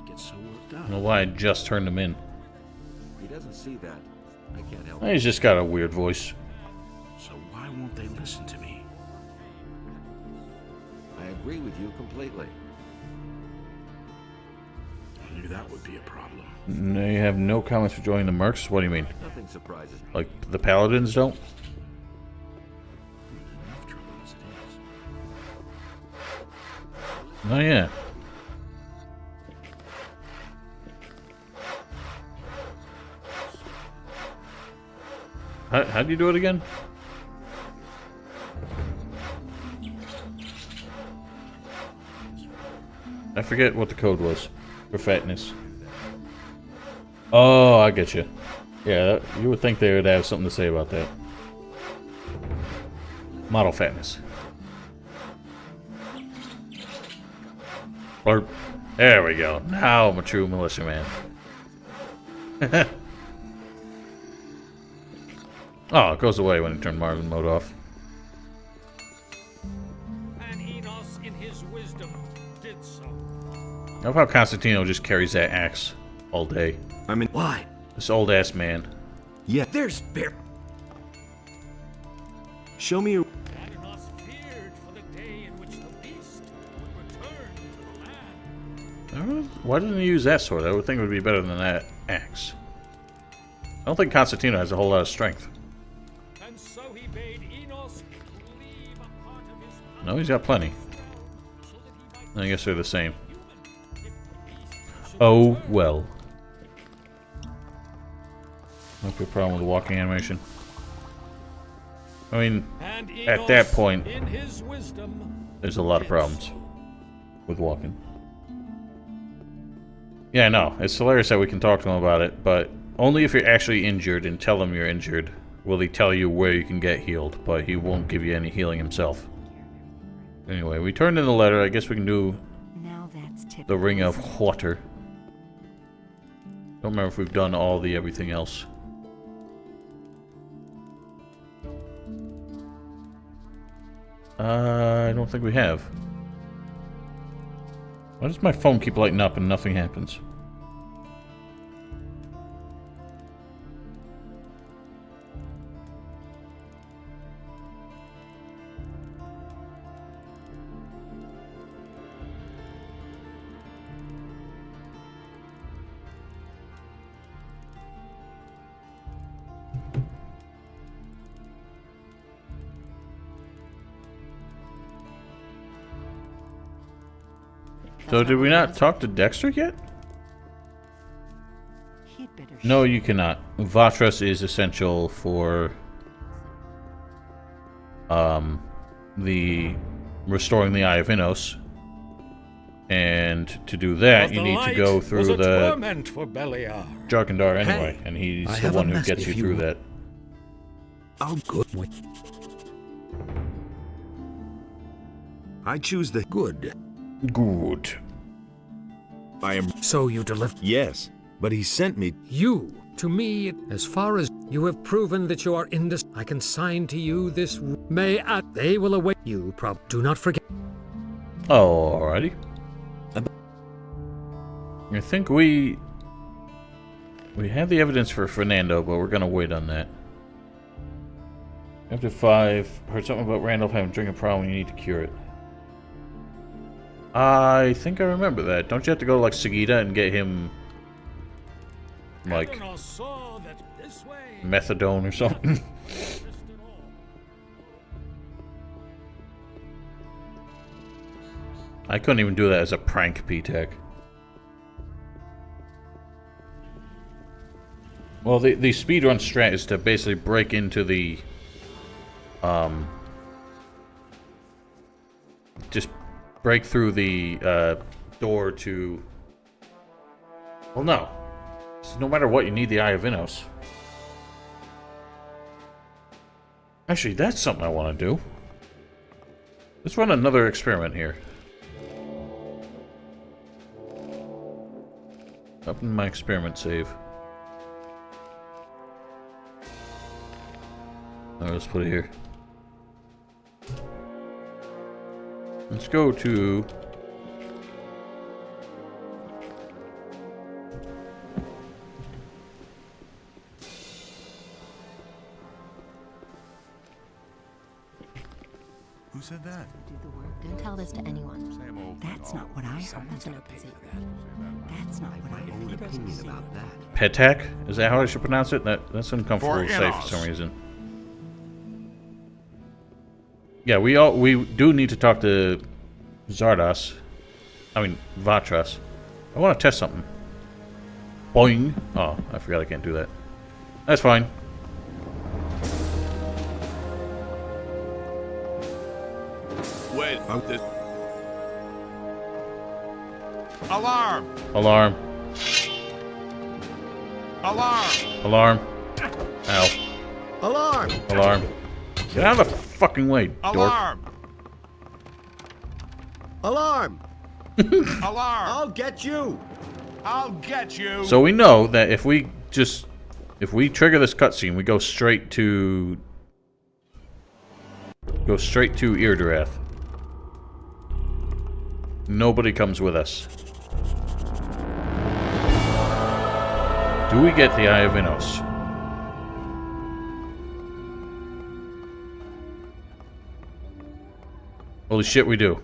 don't know why I just turned them in. He doesn't see that. I can't help He's just got a weird voice. So why won't they listen to me? I agree with you completely. I knew that would be a problem. No, you have no comments for joining the Mercs? What do you mean? Nothing surprises me. Like, the Paladins don't? Enough trouble as it is. Oh, yeah. How do you do it again? I forget what the code was for fatness. Oh, I get you. Yeah, you would think they would have something to say about that. Model fatness. Or, there we go. Now I'm a true militia man. Oh, it goes away when you turn Marvin mode off. And Enos, in his wisdom, did so. I love how Constantino just carries that axe all day. I mean... Why? This old-ass man. Yeah. There's bear... Show me your... Enos feared for the day in which the beast would return to the land. Why doesn't he use that sword? I would think it would be better than that axe. I don't think Constantino has a whole lot of strength. And so he bade Enos leave a part of his No, he's got plenty. I guess they're the same. Oh, well. Might be a problem with the walking animation. I mean, at that point, in his wisdom, there's a lot of problems with walking. Yeah, I know. It's hilarious that we can talk to him about it, but only if you're actually injured and tell him you're injured will he tell you where you can get healed, but he won't give you any healing himself. Anyway, we turned in the letter. I guess we can do the Ring of Water. Don't remember if we've done all the everything else. I don't think we have. Why does my phone keep lighting up and nothing happens? So did we not talk to Dexter yet? No, you cannot. Vatras is essential for the restoring the Eye of Innos. And to do that, you need to go through the Jarkandar anyway, and he's the one who gets you through that. I'll go. I choose the Good. I am. So you deliver. Yes, but he sent me. You, to me, as far as you have proven that you are in this, I can sign to you this. They will await you. Do not forget. Oh, alrighty. I think we have the evidence for Fernando, but we're gonna wait on that. Chapter 5. Heard something about Randolph having a drinking problem. You need to cure it. I think I remember that. Don't you have to go to like Sagita and get him like methadone or something? I couldn't even do that as a prank, P-Tech. Well, the speedrun strat is to basically break into the just break through the door to. Well, no. So no matter what, you need the Eye of Innos. Actually, that's something I want to do. Let's run another experiment here. Up in my experiment save. Let's put it here. Let's go to Who said that? Don't tell this to anyone. That's not what I heard. That's an opposite. That's not what I Own heard. opinion about that. Petak? Is that how I should pronounce it? That's uncomfortable to say for some reason. Yeah, we do need to talk to Vatras. I want to test something. Boing. Oh, I forgot I can't do that. That's fine. Wait, this. Alarm! Alarm. Alarm! Alarm. Ow. Alarm! Alarm. Get out of the fucking way, dork. Alarm! Alarm! Alarm! I'll get you! I'll get you! So we know that if we trigger this cutscene, we go straight to Irdirath. Nobody comes with us. Do we get the Eye of Innos? Holy shit, we do.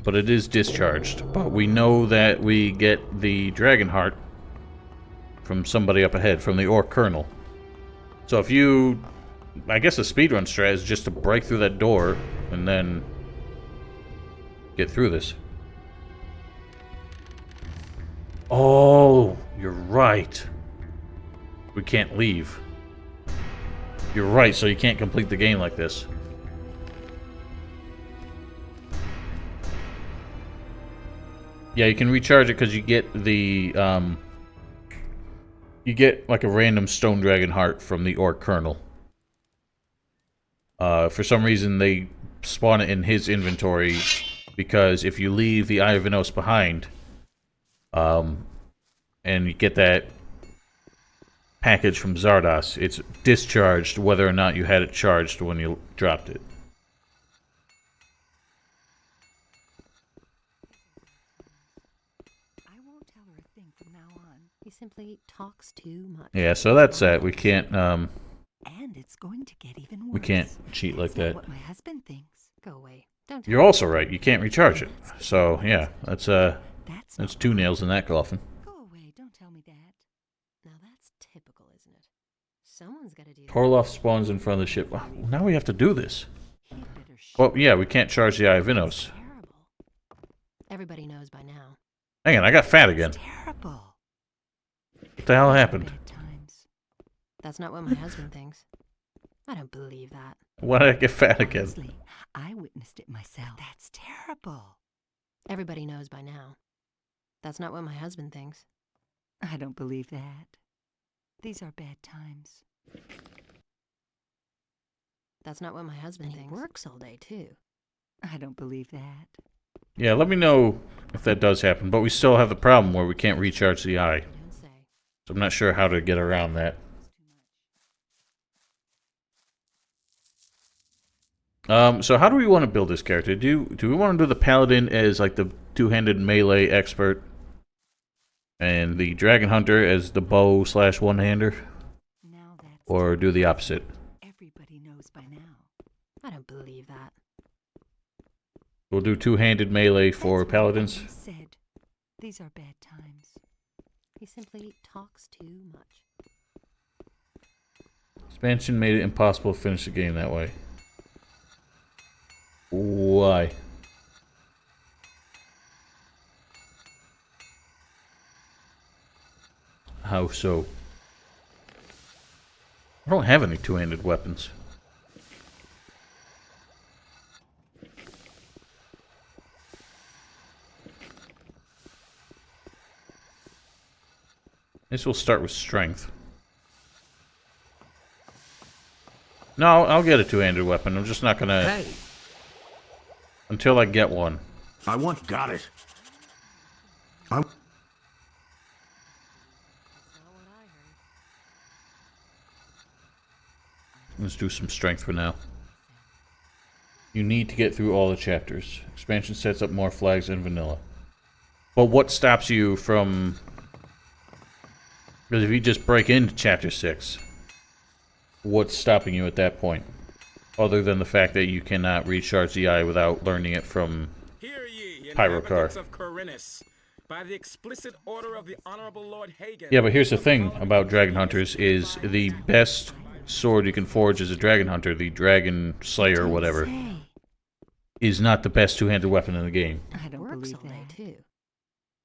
But it is discharged. But we know that we get the Dragon Heart from somebody up ahead, from the Orc Colonel. So if you... I guess the speedrun strat is just to break through that door and then get through this. Oh, you're right. We can't leave. You're right, so you can't complete the game like this. Yeah, you can recharge it because you get the, you get like a random Stone Dragon Heart from the Orc Colonel. For some reason, they spawn it in his inventory because if you leave the Eye of Innos behind, and you get that package from Zardos, it's discharged whether or not you had it charged when you dropped it. I won't tell her a thing from now on. He simply talks too much. Yeah, so that's that. We can't, And it's going to get even worse. we can't cheat like that. What my husband thinks. Go away. Don't. You're also right. You can't recharge it. So yeah, that's two nails in that coffin. Go away. Don't tell me that. Now that's typical, isn't it? Orloff spawns in front of the ship. Well, now we have to do this. Well, yeah, we can't charge the Eye of Innos. Everybody knows by now. Hang on, I got fat again. Terrible. What the hell happened? That's not what my husband thinks. I don't believe that. Why did I get fat again? Honestly, I witnessed it myself. That's terrible. Everybody knows by now. That's not what my husband thinks. I don't believe that. These are bad times. That's not what my husband thinks. He works all day, too. I don't believe that. Yeah, let me know if that does happen, but we still have the problem where we can't recharge the eye. So I'm not sure how to get around that. So how do we want to build this character? Do we want to do the paladin as like the two-handed melee expert, and the dragon hunter as the bow / one-hander, or do the opposite? Everybody knows by now. I don't believe that. We'll do two-handed melee for paladins. He said, these are bad times. He simply talks too much. Expansion made it impossible to finish the game that way. Why? How so? I don't have any two-handed weapons. I guess we'll start with strength. No, I'll get a two-handed weapon. I'm just not gonna... Hey! Until I get one. Got it. Let's do some strength for now. You need to get through all the chapters. Expansion sets up more flags than vanilla. But what stops you from... Because if you just break into chapter 6, what's stopping you at that point? Other than the fact that you cannot recharge the eye without learning it from Pyrocar. Of Corinus, by the explicit order of the Honorable Lord Hagen. Yeah, but here's the thing about Dragon Hunters is the best sword you can forge as a Dragon Hunter, the Dragon Slayer or whatever, is not the best two-handed weapon in the game. I don't believe that. Too.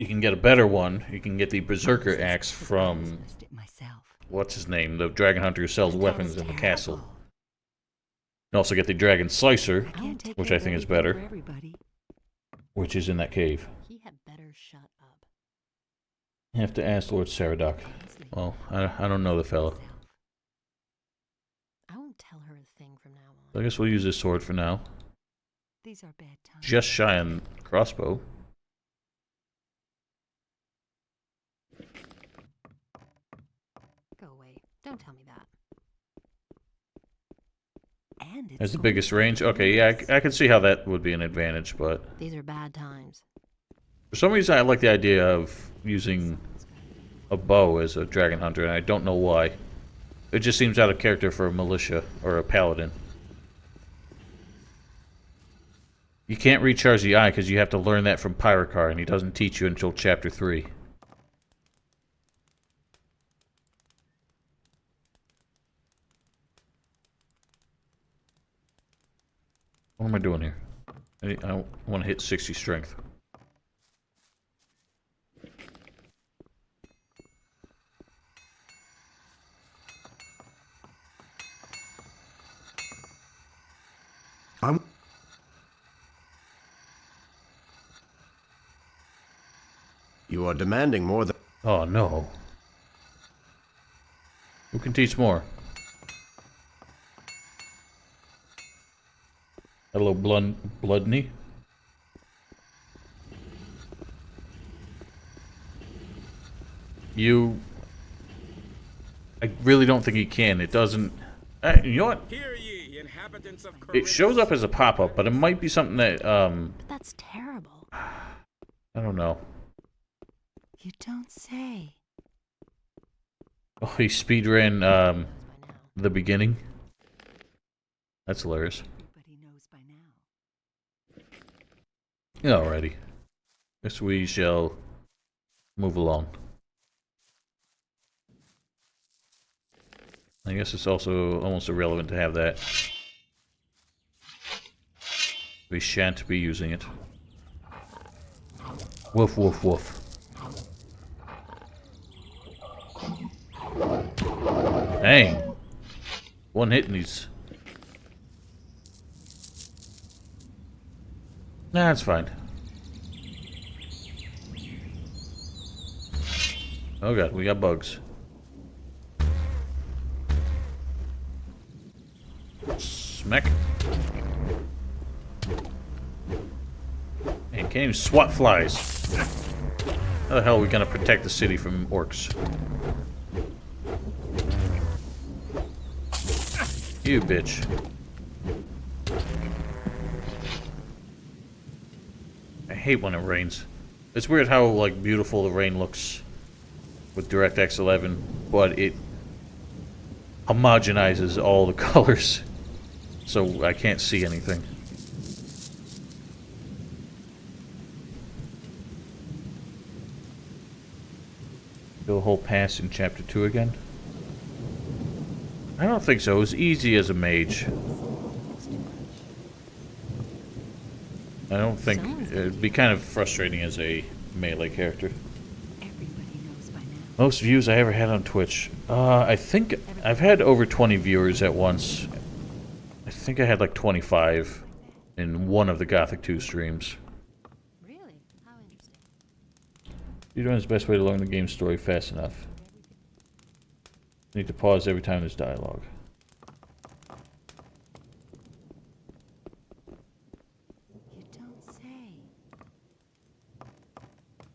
You can get a better one. You can get the Berserker Axe from... What's his name? The Dragon Hunter who sells weapons in the castle. You can also get the Dragon Slicer, which I think is better, which is in that cave. He had better shut up. You have to ask Lord Saradoc. Well, I don't know the fellow. I won't tell her a thing from now on. So I guess we'll use this sword for now. These are bad times. Just shy on crossbow. Go away. Don't tell me that. Has the biggest range? Okay, yeah, I can see how that would be an advantage, but... These are bad times. For some reason, I like the idea of using a bow as a dragon hunter, and I don't know why. It just seems out of character for a militia or a paladin. You can't recharge the eye because you have to learn that from Pyrocar, and he doesn't teach you until chapter 3. What am I doing here? I want to hit 60 strength. You are demanding more than... Oh, no. Who can teach more? Hello, Bloodney. You... I really don't think he can. It doesn't... you know what? Hear ye, inhabitants of It shows up as a pop-up, but it might be something that, That's terrible. I don't know. You don't say. Oh, he speedran, the beginning. That's hilarious. Alrighty. Guess we shall move along. I guess it's also almost irrelevant to have that. We shan't be using it. Woof, woof, woof. Dang. One hit and he's... Nah, it's fine. Oh god, we got bugs. Smack. Man, can't even swat flies. How the hell are we gonna protect the city from orcs? You bitch. I hate when it rains. It's weird how, like, beautiful the rain looks with DirectX 11, but it homogenizes all the colors, so I can't see anything. Do a whole pass in Chapter 2 again? I don't think so. It was easy as a mage. I don't think... It'd be kind of frustrating as a melee character. Most views I ever had on Twitch. I think I've had over 20 viewers at once. I think I had like 25 in one of the Gothic 2 streams. Really? How interesting. You're doing the best way to learn the game story fast enough. Need to pause every time there's dialogue. You don't say.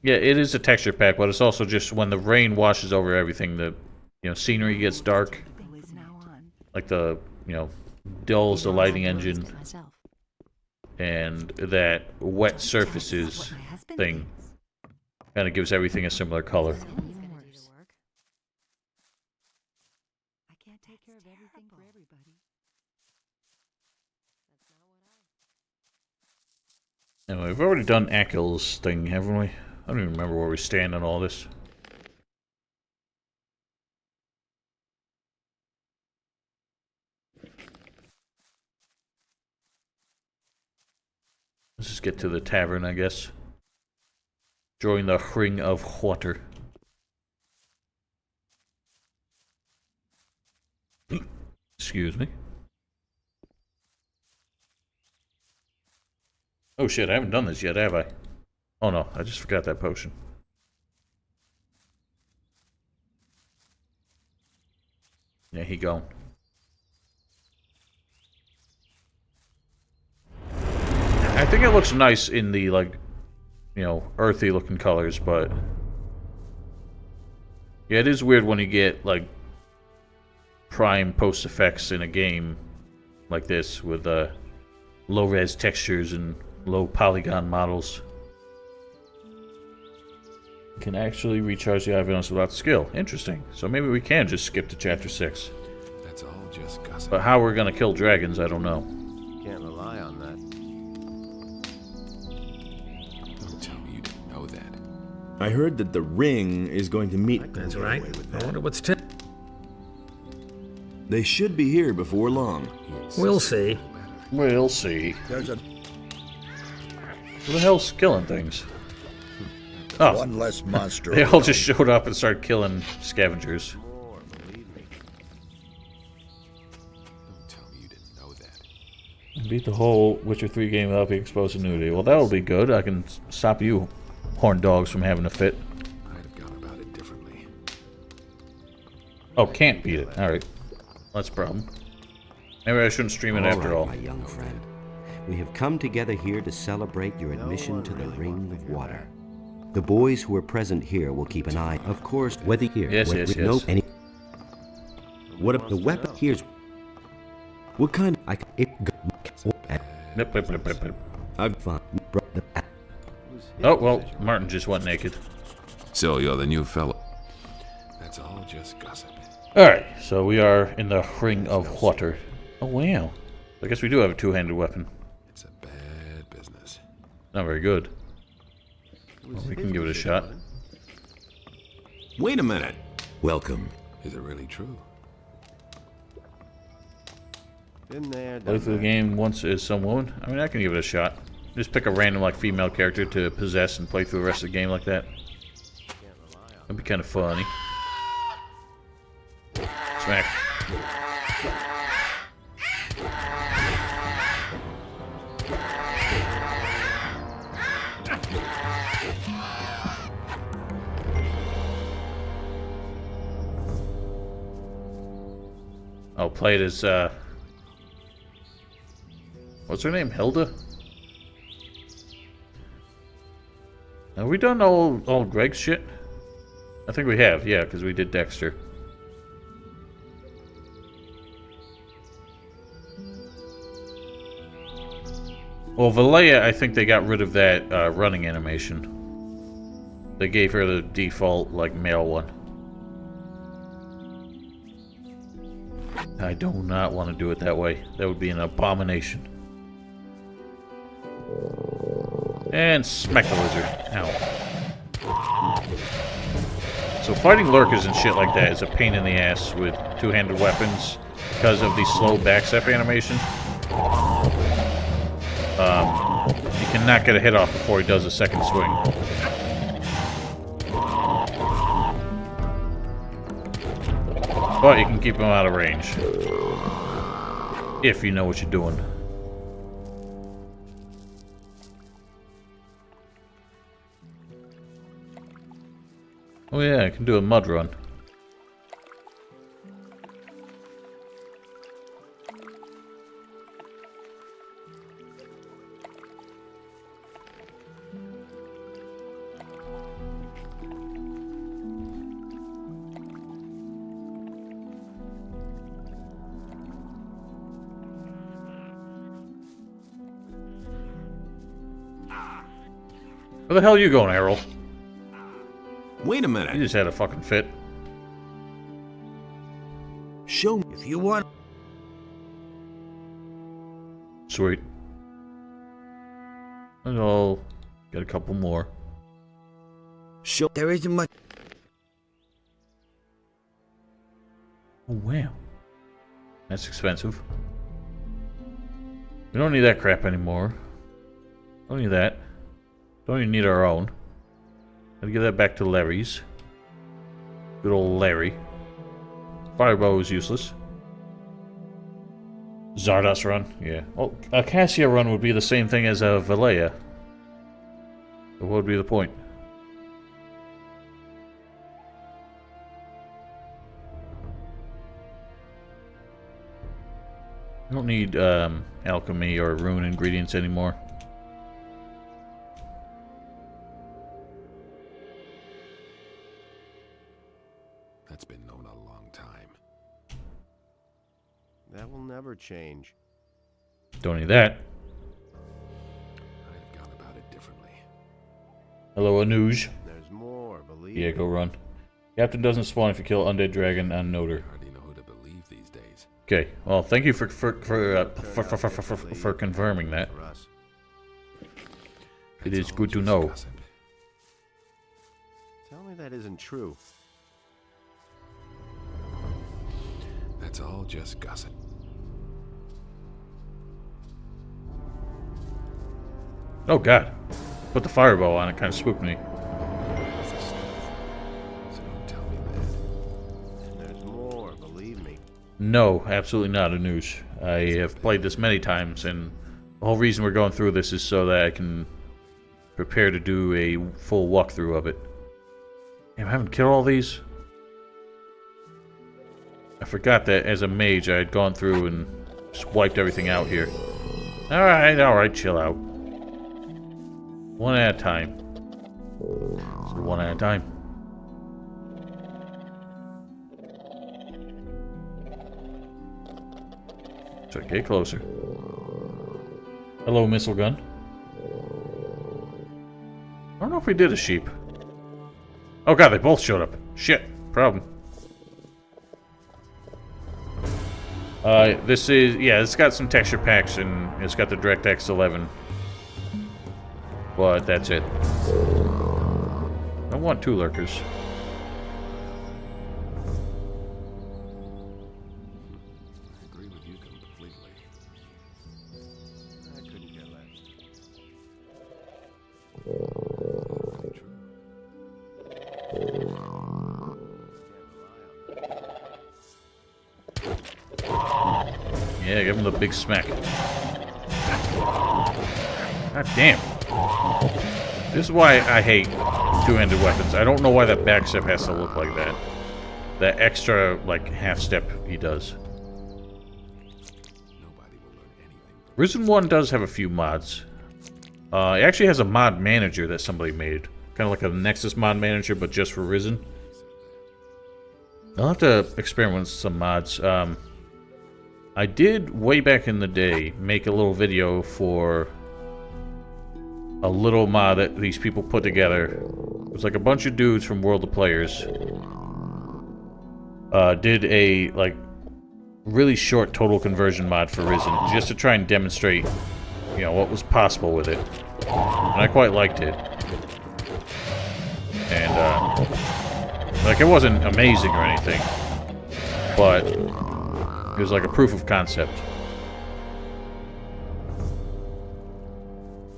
Yeah, it is a texture pack, but it's also just when the rain washes over everything, the scenery gets dark. Like the dulls the lighting engine, and that wet surfaces thing kind of gives everything a similar color. Anyway, we've already done Akil's thing, haven't we? I don't even remember where we stand on all this. Let's just get to the tavern, I guess. Join the Ring of Water. Excuse me. Oh shit, I haven't done this yet, have I? Oh no, I just forgot that potion. Yeah, he gone. I think it looks nice in the, like, earthy looking colors, but... Yeah, it is weird when you get, like, prime post effects in a game like this with, low-res textures and low polygon models. Can actually recharge the evidence without skill. Interesting. So maybe we can just skip to Chapter 6. That's all just gossip. But how we're gonna kill dragons, I don't know. Can't rely on that. Don't tell me you didn't know that. I heard that the ring is going to meet... That's right. I wonder what's... They should be here before long. We'll see. We'll see. There's a... Who the hell's killing things? Oh, one less monster. They all just showed up and started killing scavengers. Beat the whole Witcher 3 game without being exposed to nudity. Well, that'll be good. I can stop you horn dogs from having a fit. I'd have gone about it differently. Oh, can't beat it. Alright. That's a problem. Maybe I shouldn't stream it after all. My young friend. We have come together here to celebrate your admission to the Ring of Water. The boys who are present here will keep an eye, of course, whether here, yes, no any. What if the weapon here's? What kind? I've found. Oh well, Martin just went naked. So you're the new fellow. That's all just gossip. Alright, so we are in the Ring of Water. Oh wow. I guess we do have a two-handed weapon. It's a bad business. Not very good. Well, we can give it a shot. Wait a minute. Welcome. Is it really true? Been there, Play done through the that. game once as some woman. I mean, I can give it a shot. Just pick a random, like, female character to possess and play through the rest of the game like that. That'd be kind of funny. Smack. I'll play it as, what's her name? Hilda? Have we done all Greg's shit? I think we have, yeah, because we did Dexter. Well, Valleya, I think they got rid of that running animation. They gave her the default, like, male one. I do not want to do it that way. That would be an abomination. And smack the lizard. Ow. So fighting lurkers and shit like that is a pain in the ass with two-handed weapons because of the slow backstep animation. You cannot get a hit off before he does a second swing. But you can keep him out of range. If you know what you're doing. Oh yeah, I can do a mud run. Where the hell are you going, Errol? Wait a minute. You just had a fucking fit. Show me if you want. Sweet. And I'll get a couple more. Show there isn't much. Oh, wow. That's expensive. We don't need that crap anymore. Don't need that. Don't even need our own. I'll give that back to Larry's. Good old Larry. Fireball is useless. Zardos run? Yeah. Well, a Cassia run would be the same thing as a Valleya. So what would be the point? I don't need alchemy or rune ingredients anymore. That's been known a long time. That will never change. Don't need that. I'd have gone about it differently. Hello, Anuj. There's more, believe Yeah, me. go run. Captain doesn't spawn if you kill undead dragon on Noder. Hardly know who to believe these days. Okay, well, thank you for confirming that. It is good to know. Tell me that isn't true. That's all just gossip. Oh god. Put the fireball on it, kind of spooked me. So don't tell me that. And there's more, believe me. No, absolutely not, Anuj. I have played this many times, and the whole reason we're going through this is so that I can prepare to do a full walkthrough of it. Damn, I haven't killed all these? I forgot that as a mage I had gone through and just wiped everything out here. Alright, chill out. One at a time. So one at a time. So get closer. Hello, missile gun. I don't know if we did a sheep. Oh god, they both showed up. Shit, problem. This is, yeah, it's got some texture packs and it's got the DirectX 11. But that's it. I want 2 lurkers. I agree with you completely. Yeah, give him the big smack. God damn. This is why I hate two-handed weapons. I don't know why that back step has to look like that. That extra, like, half step he does. Risen 1 does have a few mods. It actually has a mod manager that somebody made. Kind of like a Nexus mod manager, but just for Risen. I'll have to experiment with some mods. I did, way back in the day, make a little video for a little mod that these people put together. It was like a bunch of dudes from World of Players. Did a, like, really short total conversion mod for Risen, just to try and demonstrate, you know, what was possible with it. And I quite liked it. And, like, it wasn't amazing or anything, but it was like a proof of concept.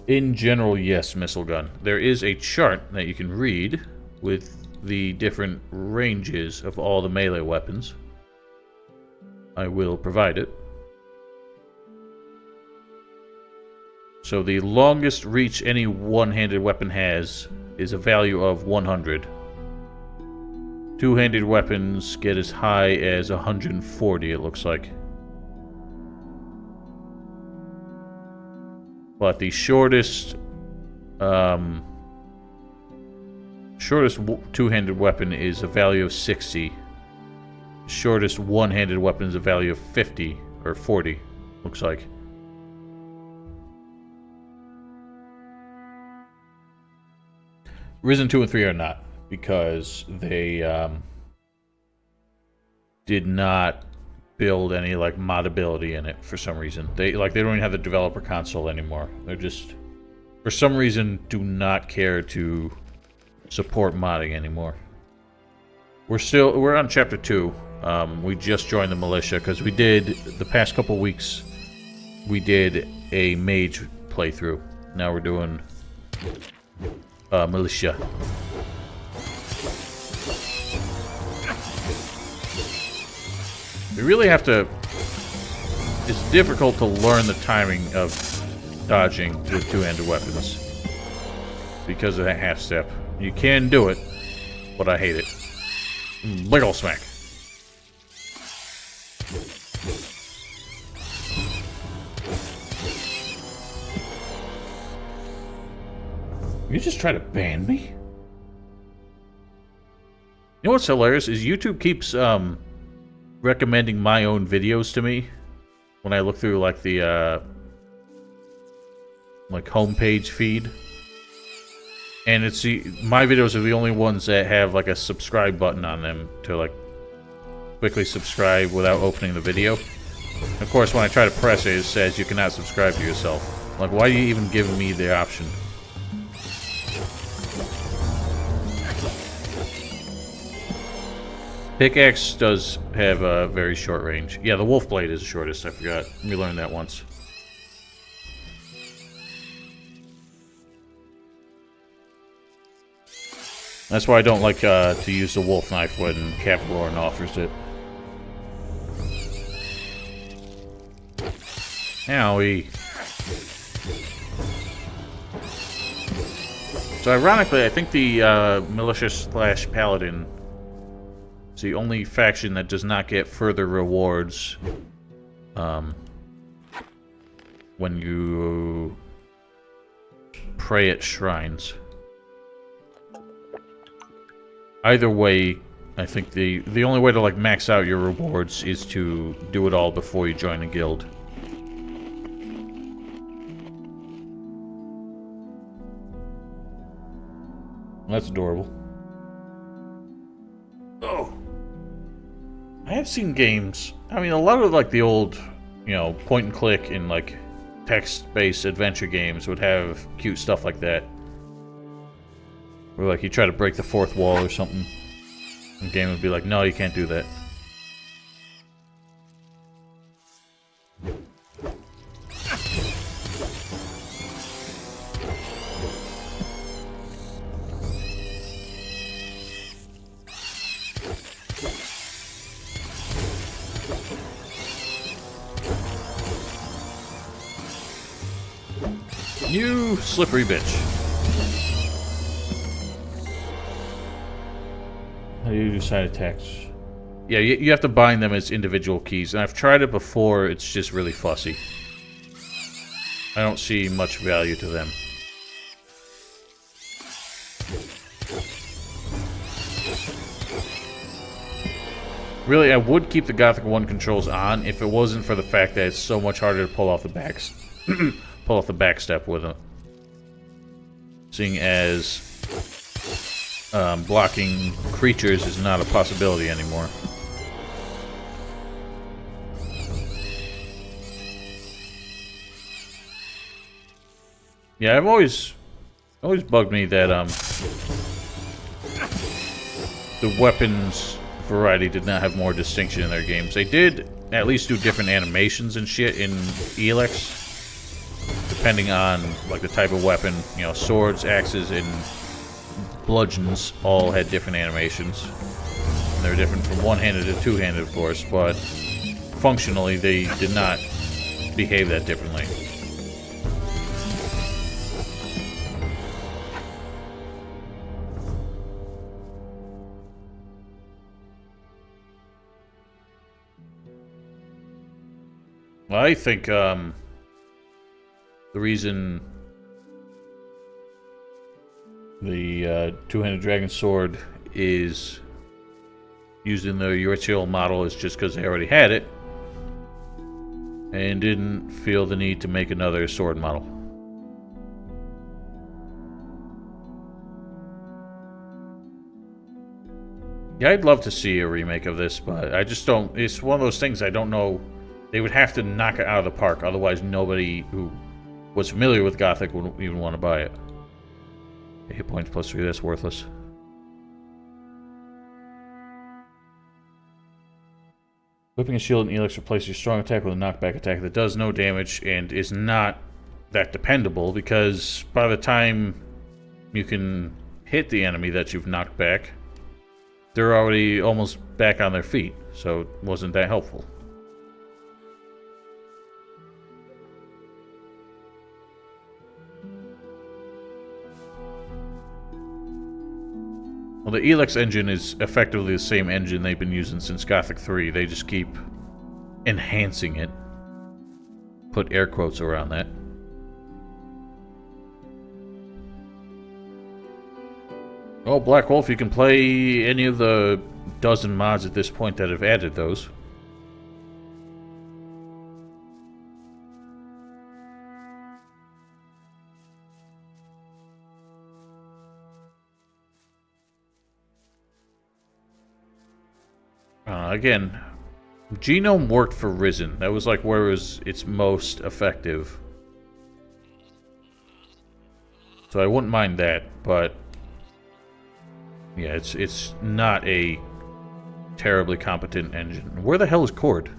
In general, yes, missile gun. There is a chart that you can read with the different ranges of all the melee weapons. I will provide it. So the longest reach any one-handed weapon has is a value of 100. Two-handed weapons get as high as 140, it looks like. But the shortest two-handed weapon is a value of 60. Shortest one-handed weapon is a value of 50 or 40, looks like. Risen 2 and 3 are not, because they did not build any like modability in it for some reason. They don't even have the developer console anymore. They're just, for some reason, do not care to support modding anymore. We're on chapter 2. We just joined the militia because we did the past couple weeks. We did a mage playthrough. Now we're doing militia. We really have to... It's difficult to learn the timing of dodging with two-handed weapons because of that half step. You can do it, but I hate it. Big ol' smack. You just try to ban me? You know what's hilarious is YouTube keeps recommending my own videos to me when I look through like the like homepage feed, and it's my videos are the only ones that have like a subscribe button on them to like quickly subscribe without opening the video. Of course, when I try to press it, it says you cannot subscribe to yourself. Like, why do you even give me the option? Pickaxe does have a very short range. Yeah, the wolf blade is the shortest, I forgot. We learned that once. That's why I don't like to use the wolf knife when Cavalorn offers it. Owie. So ironically, I think the militia / paladin is the only faction that does not get further rewards when you pray at shrines. Either way, I think the only way to like max out your rewards is to do it all before you join a guild. That's adorable. Oh. I have seen games. I mean, a lot of like the old, you know, point and click and like text-based adventure games would have cute stuff like that. Where like you try to break the fourth wall or something. And the game would be like, no, you can't do that. You slippery bitch. How do you do side attacks? Yeah, you have to bind them as individual keys, and I've tried it before, it's just really fussy. I don't see much value to them. Really, I would keep the Gothic 1 controls on if it wasn't for the fact that it's so much harder to pull off the back step with it. Seeing as blocking creatures is not a possibility anymore. Yeah, I've always bugged me that the weapons variety did not have more distinction in their games. They did at least do different animations and shit in Elex, depending on like the type of weapon. You know, swords, axes, and bludgeons all had different animations. And they were different from one-handed to two-handed, of course, but functionally they did not behave that differently. I think the reason the two-handed dragon sword is used in the Urichiel model is just because they already had it and didn't feel the need to make another sword model. Yeah, I'd love to see a remake of this, but I just don't. It's one of those things I don't know. They would have to knock it out of the park, otherwise nobody who was familiar with Gothic would even want to buy it. Hit points plus 3, that's worthless. Whipping a shield and Elex replaces your strong attack with a knockback attack that does no damage and is not that dependable, because by the time you can hit the enemy that you've knocked back, they're already almost back on their feet, so it wasn't that helpful. Well, the Elex engine is effectively the same engine they've been using since Gothic 3. They just keep enhancing it. Put air quotes around that. Oh, Black Wolf, you can play any of the dozen mods at this point that have added those. Again, Genome worked for Risen. That was like where it was its most effective. So I wouldn't mind that, but yeah, it's not a terribly competent engine. Where the hell is Cord?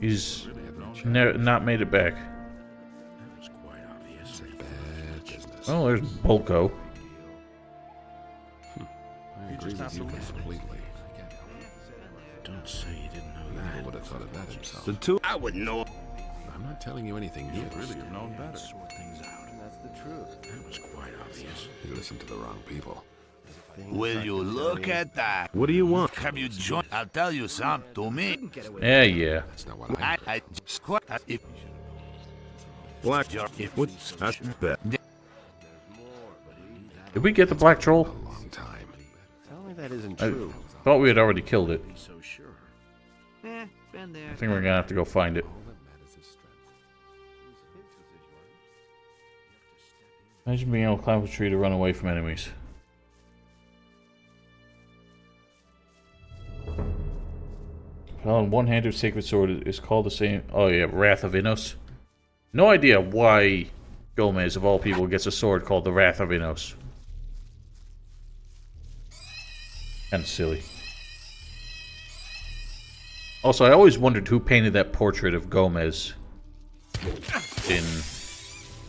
He's not made it back. Oh, there's Bolko. I agree with you completely. Don't say you didn't know that. He would have thought of that himself. The two. I would know. I'm not telling you anything new. Really have known better. Sort things out. And that's the truth. That was quite obvious. You listened to the wrong people. Will you look at that? What do you want? Have you joined? I'll tell you something to me. Yeah. That's not what I if Black if what that's bet. Did we get the black troll? A long time. Tell me that isn't true. I thought we had already killed it. So sure. Been there. I think we're gonna have to go find it. Imagine being able to climb a tree to run away from enemies. Well, one-handed sacred sword is called the same. Oh yeah, Wrath of Innos. No idea why Gomez, of all people, gets a sword called the Wrath of Innos. Kind of silly. Also, I always wondered who painted that portrait of Gomez in...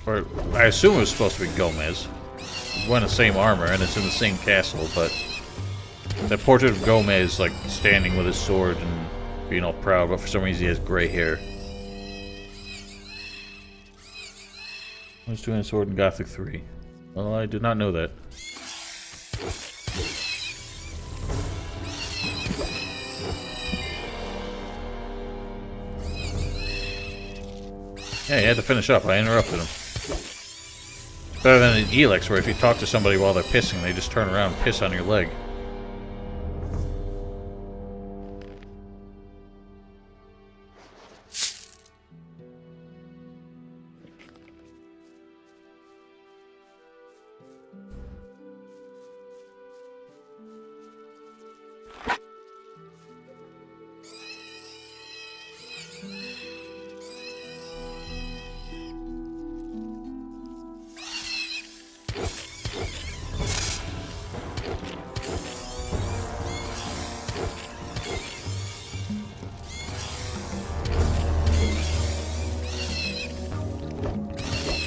Or, I assume it was supposed to be Gomez. He's wearing the same armor, and it's in the same castle, but... That portrait of Gomez, like, standing with his sword and being all proud, but for some reason he has gray hair. What's two-handed sword in Gothic 3? Well, I did not know that. Yeah, he had to finish up. I interrupted him. It's better than an Elex where if you talk to somebody while they're pissing, they just turn around and piss on your leg.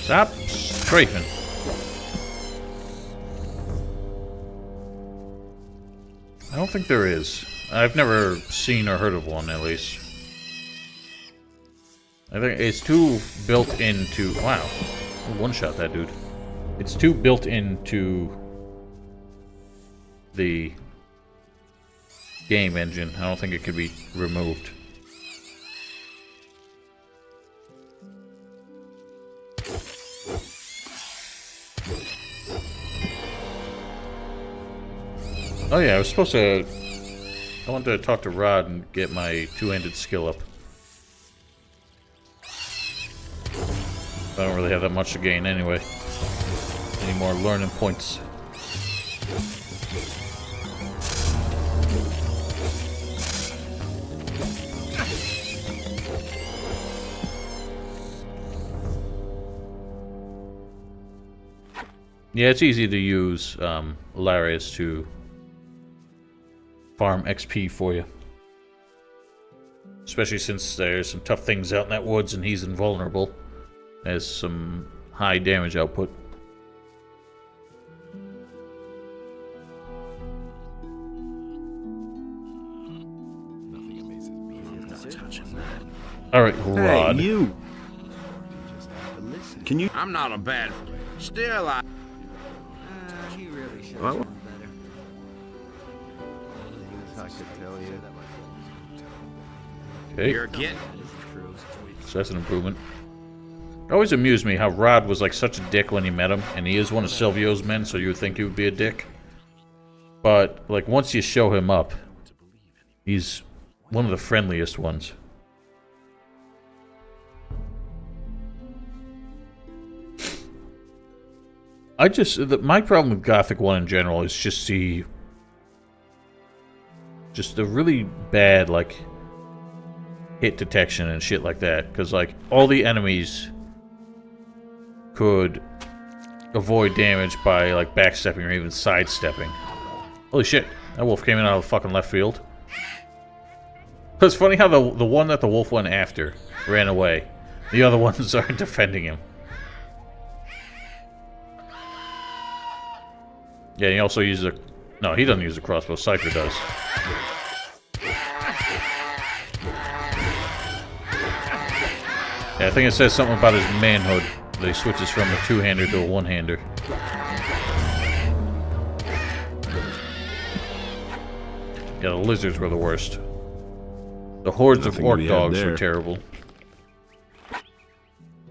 Stop strafing. I don't think there is. I've never seen or heard of one, at least. I think it's too built into... Wow. One-shot that dude. It's too built into the game engine. I don't think it could be removed. Oh yeah, I was supposed to... I wanted to talk to Rod and get my two-handed skill up. I don't really have that much to gain anyway. Any more learning points. Yeah, it's easy to use Larius to farm XP for you. Especially since there's some tough things out in that woods and he's invulnerable. Has some high damage output. Alright, Rod. Hey, you! Can you... I'm not a bad... Still, I... He really should Well, have done better. I could tell you. Okay. You're a kid. So that's an improvement. It always amused me how Rod was like such a dick when he met him, and he is one of Silvio's men, so you would think he would be a dick. But, like, once you show him up, he's one of the friendliest ones. My problem with Gothic 1 in general is just the really bad, like, hit detection and shit like that. Because, like, all the enemies could avoid damage by, like, backstepping or even sidestepping. Holy shit, that wolf came in out of fucking left field. It's funny how the one that the wolf went after ran away. The other ones are defending him. Yeah, he also uses a... No, he doesn't use a crossbow. Cypher does. Yeah, I think it says something about his manhood. That he switches from a two-hander to a one-hander. Yeah, the lizards were the worst. The hordes of orc dogs were terrible.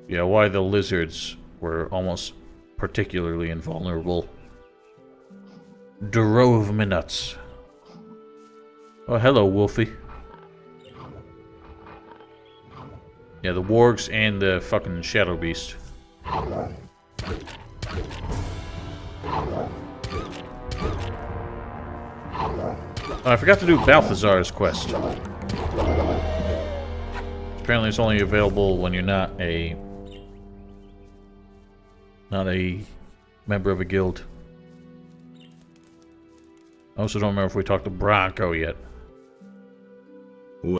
Yeah, why the lizards were almost particularly invulnerable. Drove me nuts. Oh, hello, Wolfie. Yeah, the wargs and the fucking shadow beast. Oh, I forgot to do Balthazar's quest. Apparently it's only available when you're not a member of a guild. I also don't remember if we talked to Bronco yet.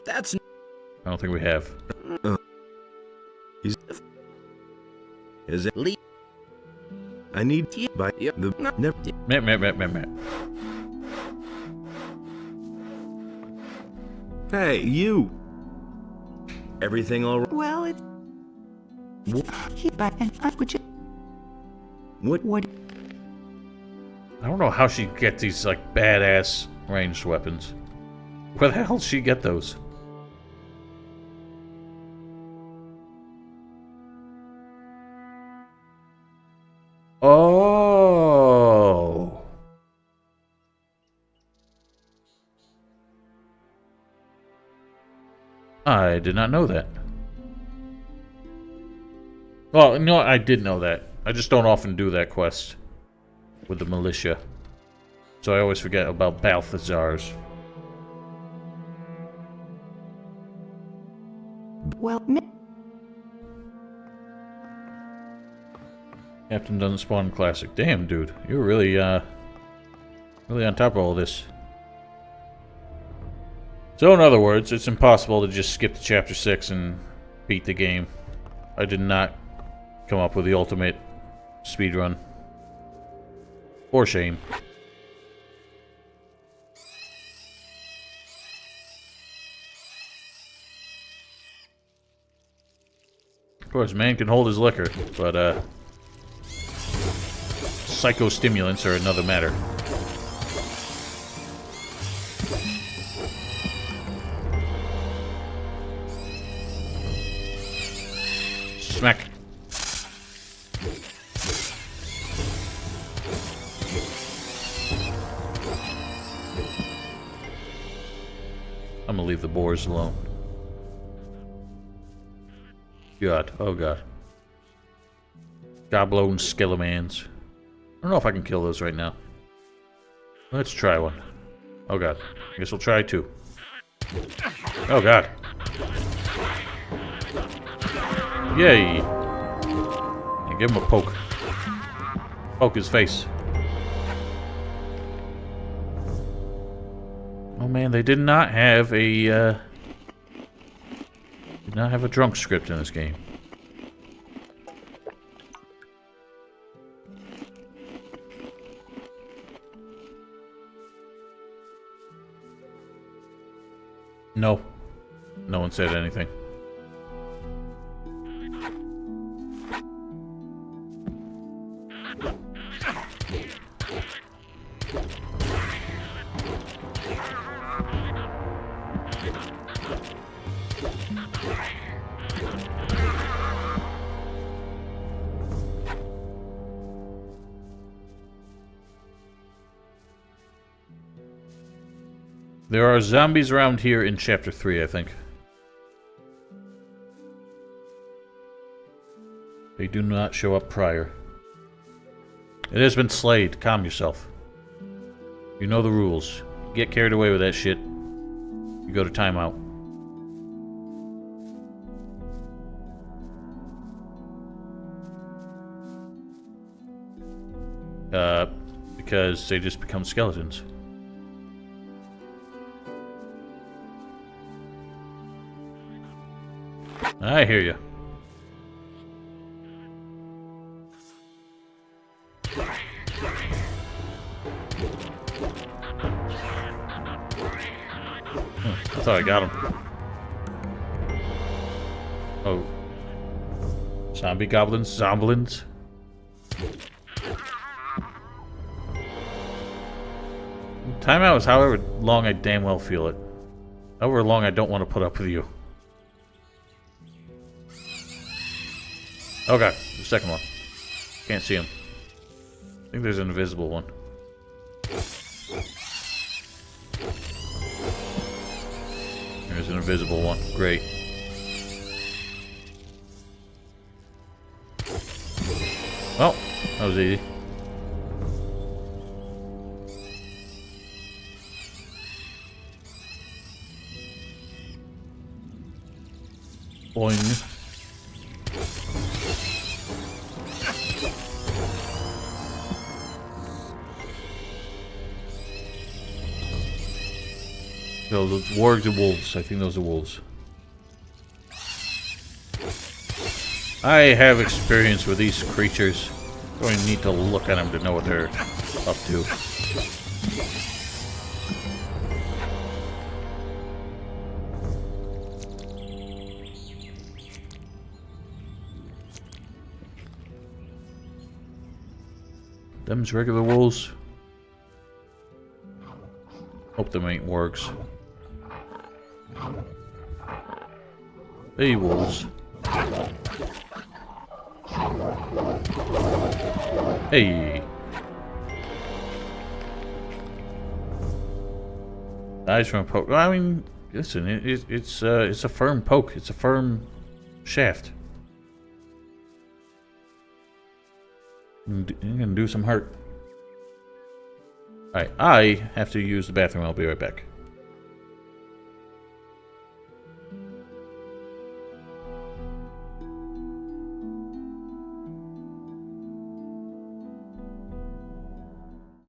That's... I don't think we have. Is it... I need to buy the... Meh. Hey, you! Everything all right? Well, it's... Would you... What? I don't know how she gets these, like, badass ranged weapons. Where the hell did she get those? Oh. I did not know that. Well, no, I did know that. I just don't often do that quest with the militia. So I always forget about Balthazar's. Well, Captain doesn't spawn in Classic. Damn, dude. You're really, really on top of all this. So, in other words, it's impossible to just skip to Chapter 6 and beat the game. I did not come up with the ultimate speedrun. For shame. Of course, man can hold his liquor, but, psychostimulants are another matter. Smack. I'm gonna leave the boars alone. God, oh god. Goblin skelemans. I don't know if I can kill those right now. Let's try one. Oh god. I guess we'll try two. Oh god. Yay! And give him a poke. Poke his face. Oh man, they did not have a did not have a drunk script in this game. No. No one said anything. There are zombies around here in Chapter 3, I think. They do not show up prior. It has been slayed. Calm yourself. You know the rules. You get carried away with that shit, you go to timeout. Because they just become skeletons. I hear you. I thought I got him. Oh. Zombie goblins? Zomblins? Timeout is however long I damn well feel it. However long I don't want to put up with you. Okay, the second one. Can't see him. I think there's an invisible one. There's an invisible one. Great. Well, that was easy. Boing. No, those wargs and wolves. I think those are wolves. I have experience with these creatures. Don't even need to look at them to know what they're up to. Them's regular wolves. Hope them ain't wargs. Hey, wolves. Hey. Eyes from a poke. I mean, listen, it's a firm poke. It's a firm shaft. You're gonna do some hurt. Alright, I have to use the bathroom. I'll be right back.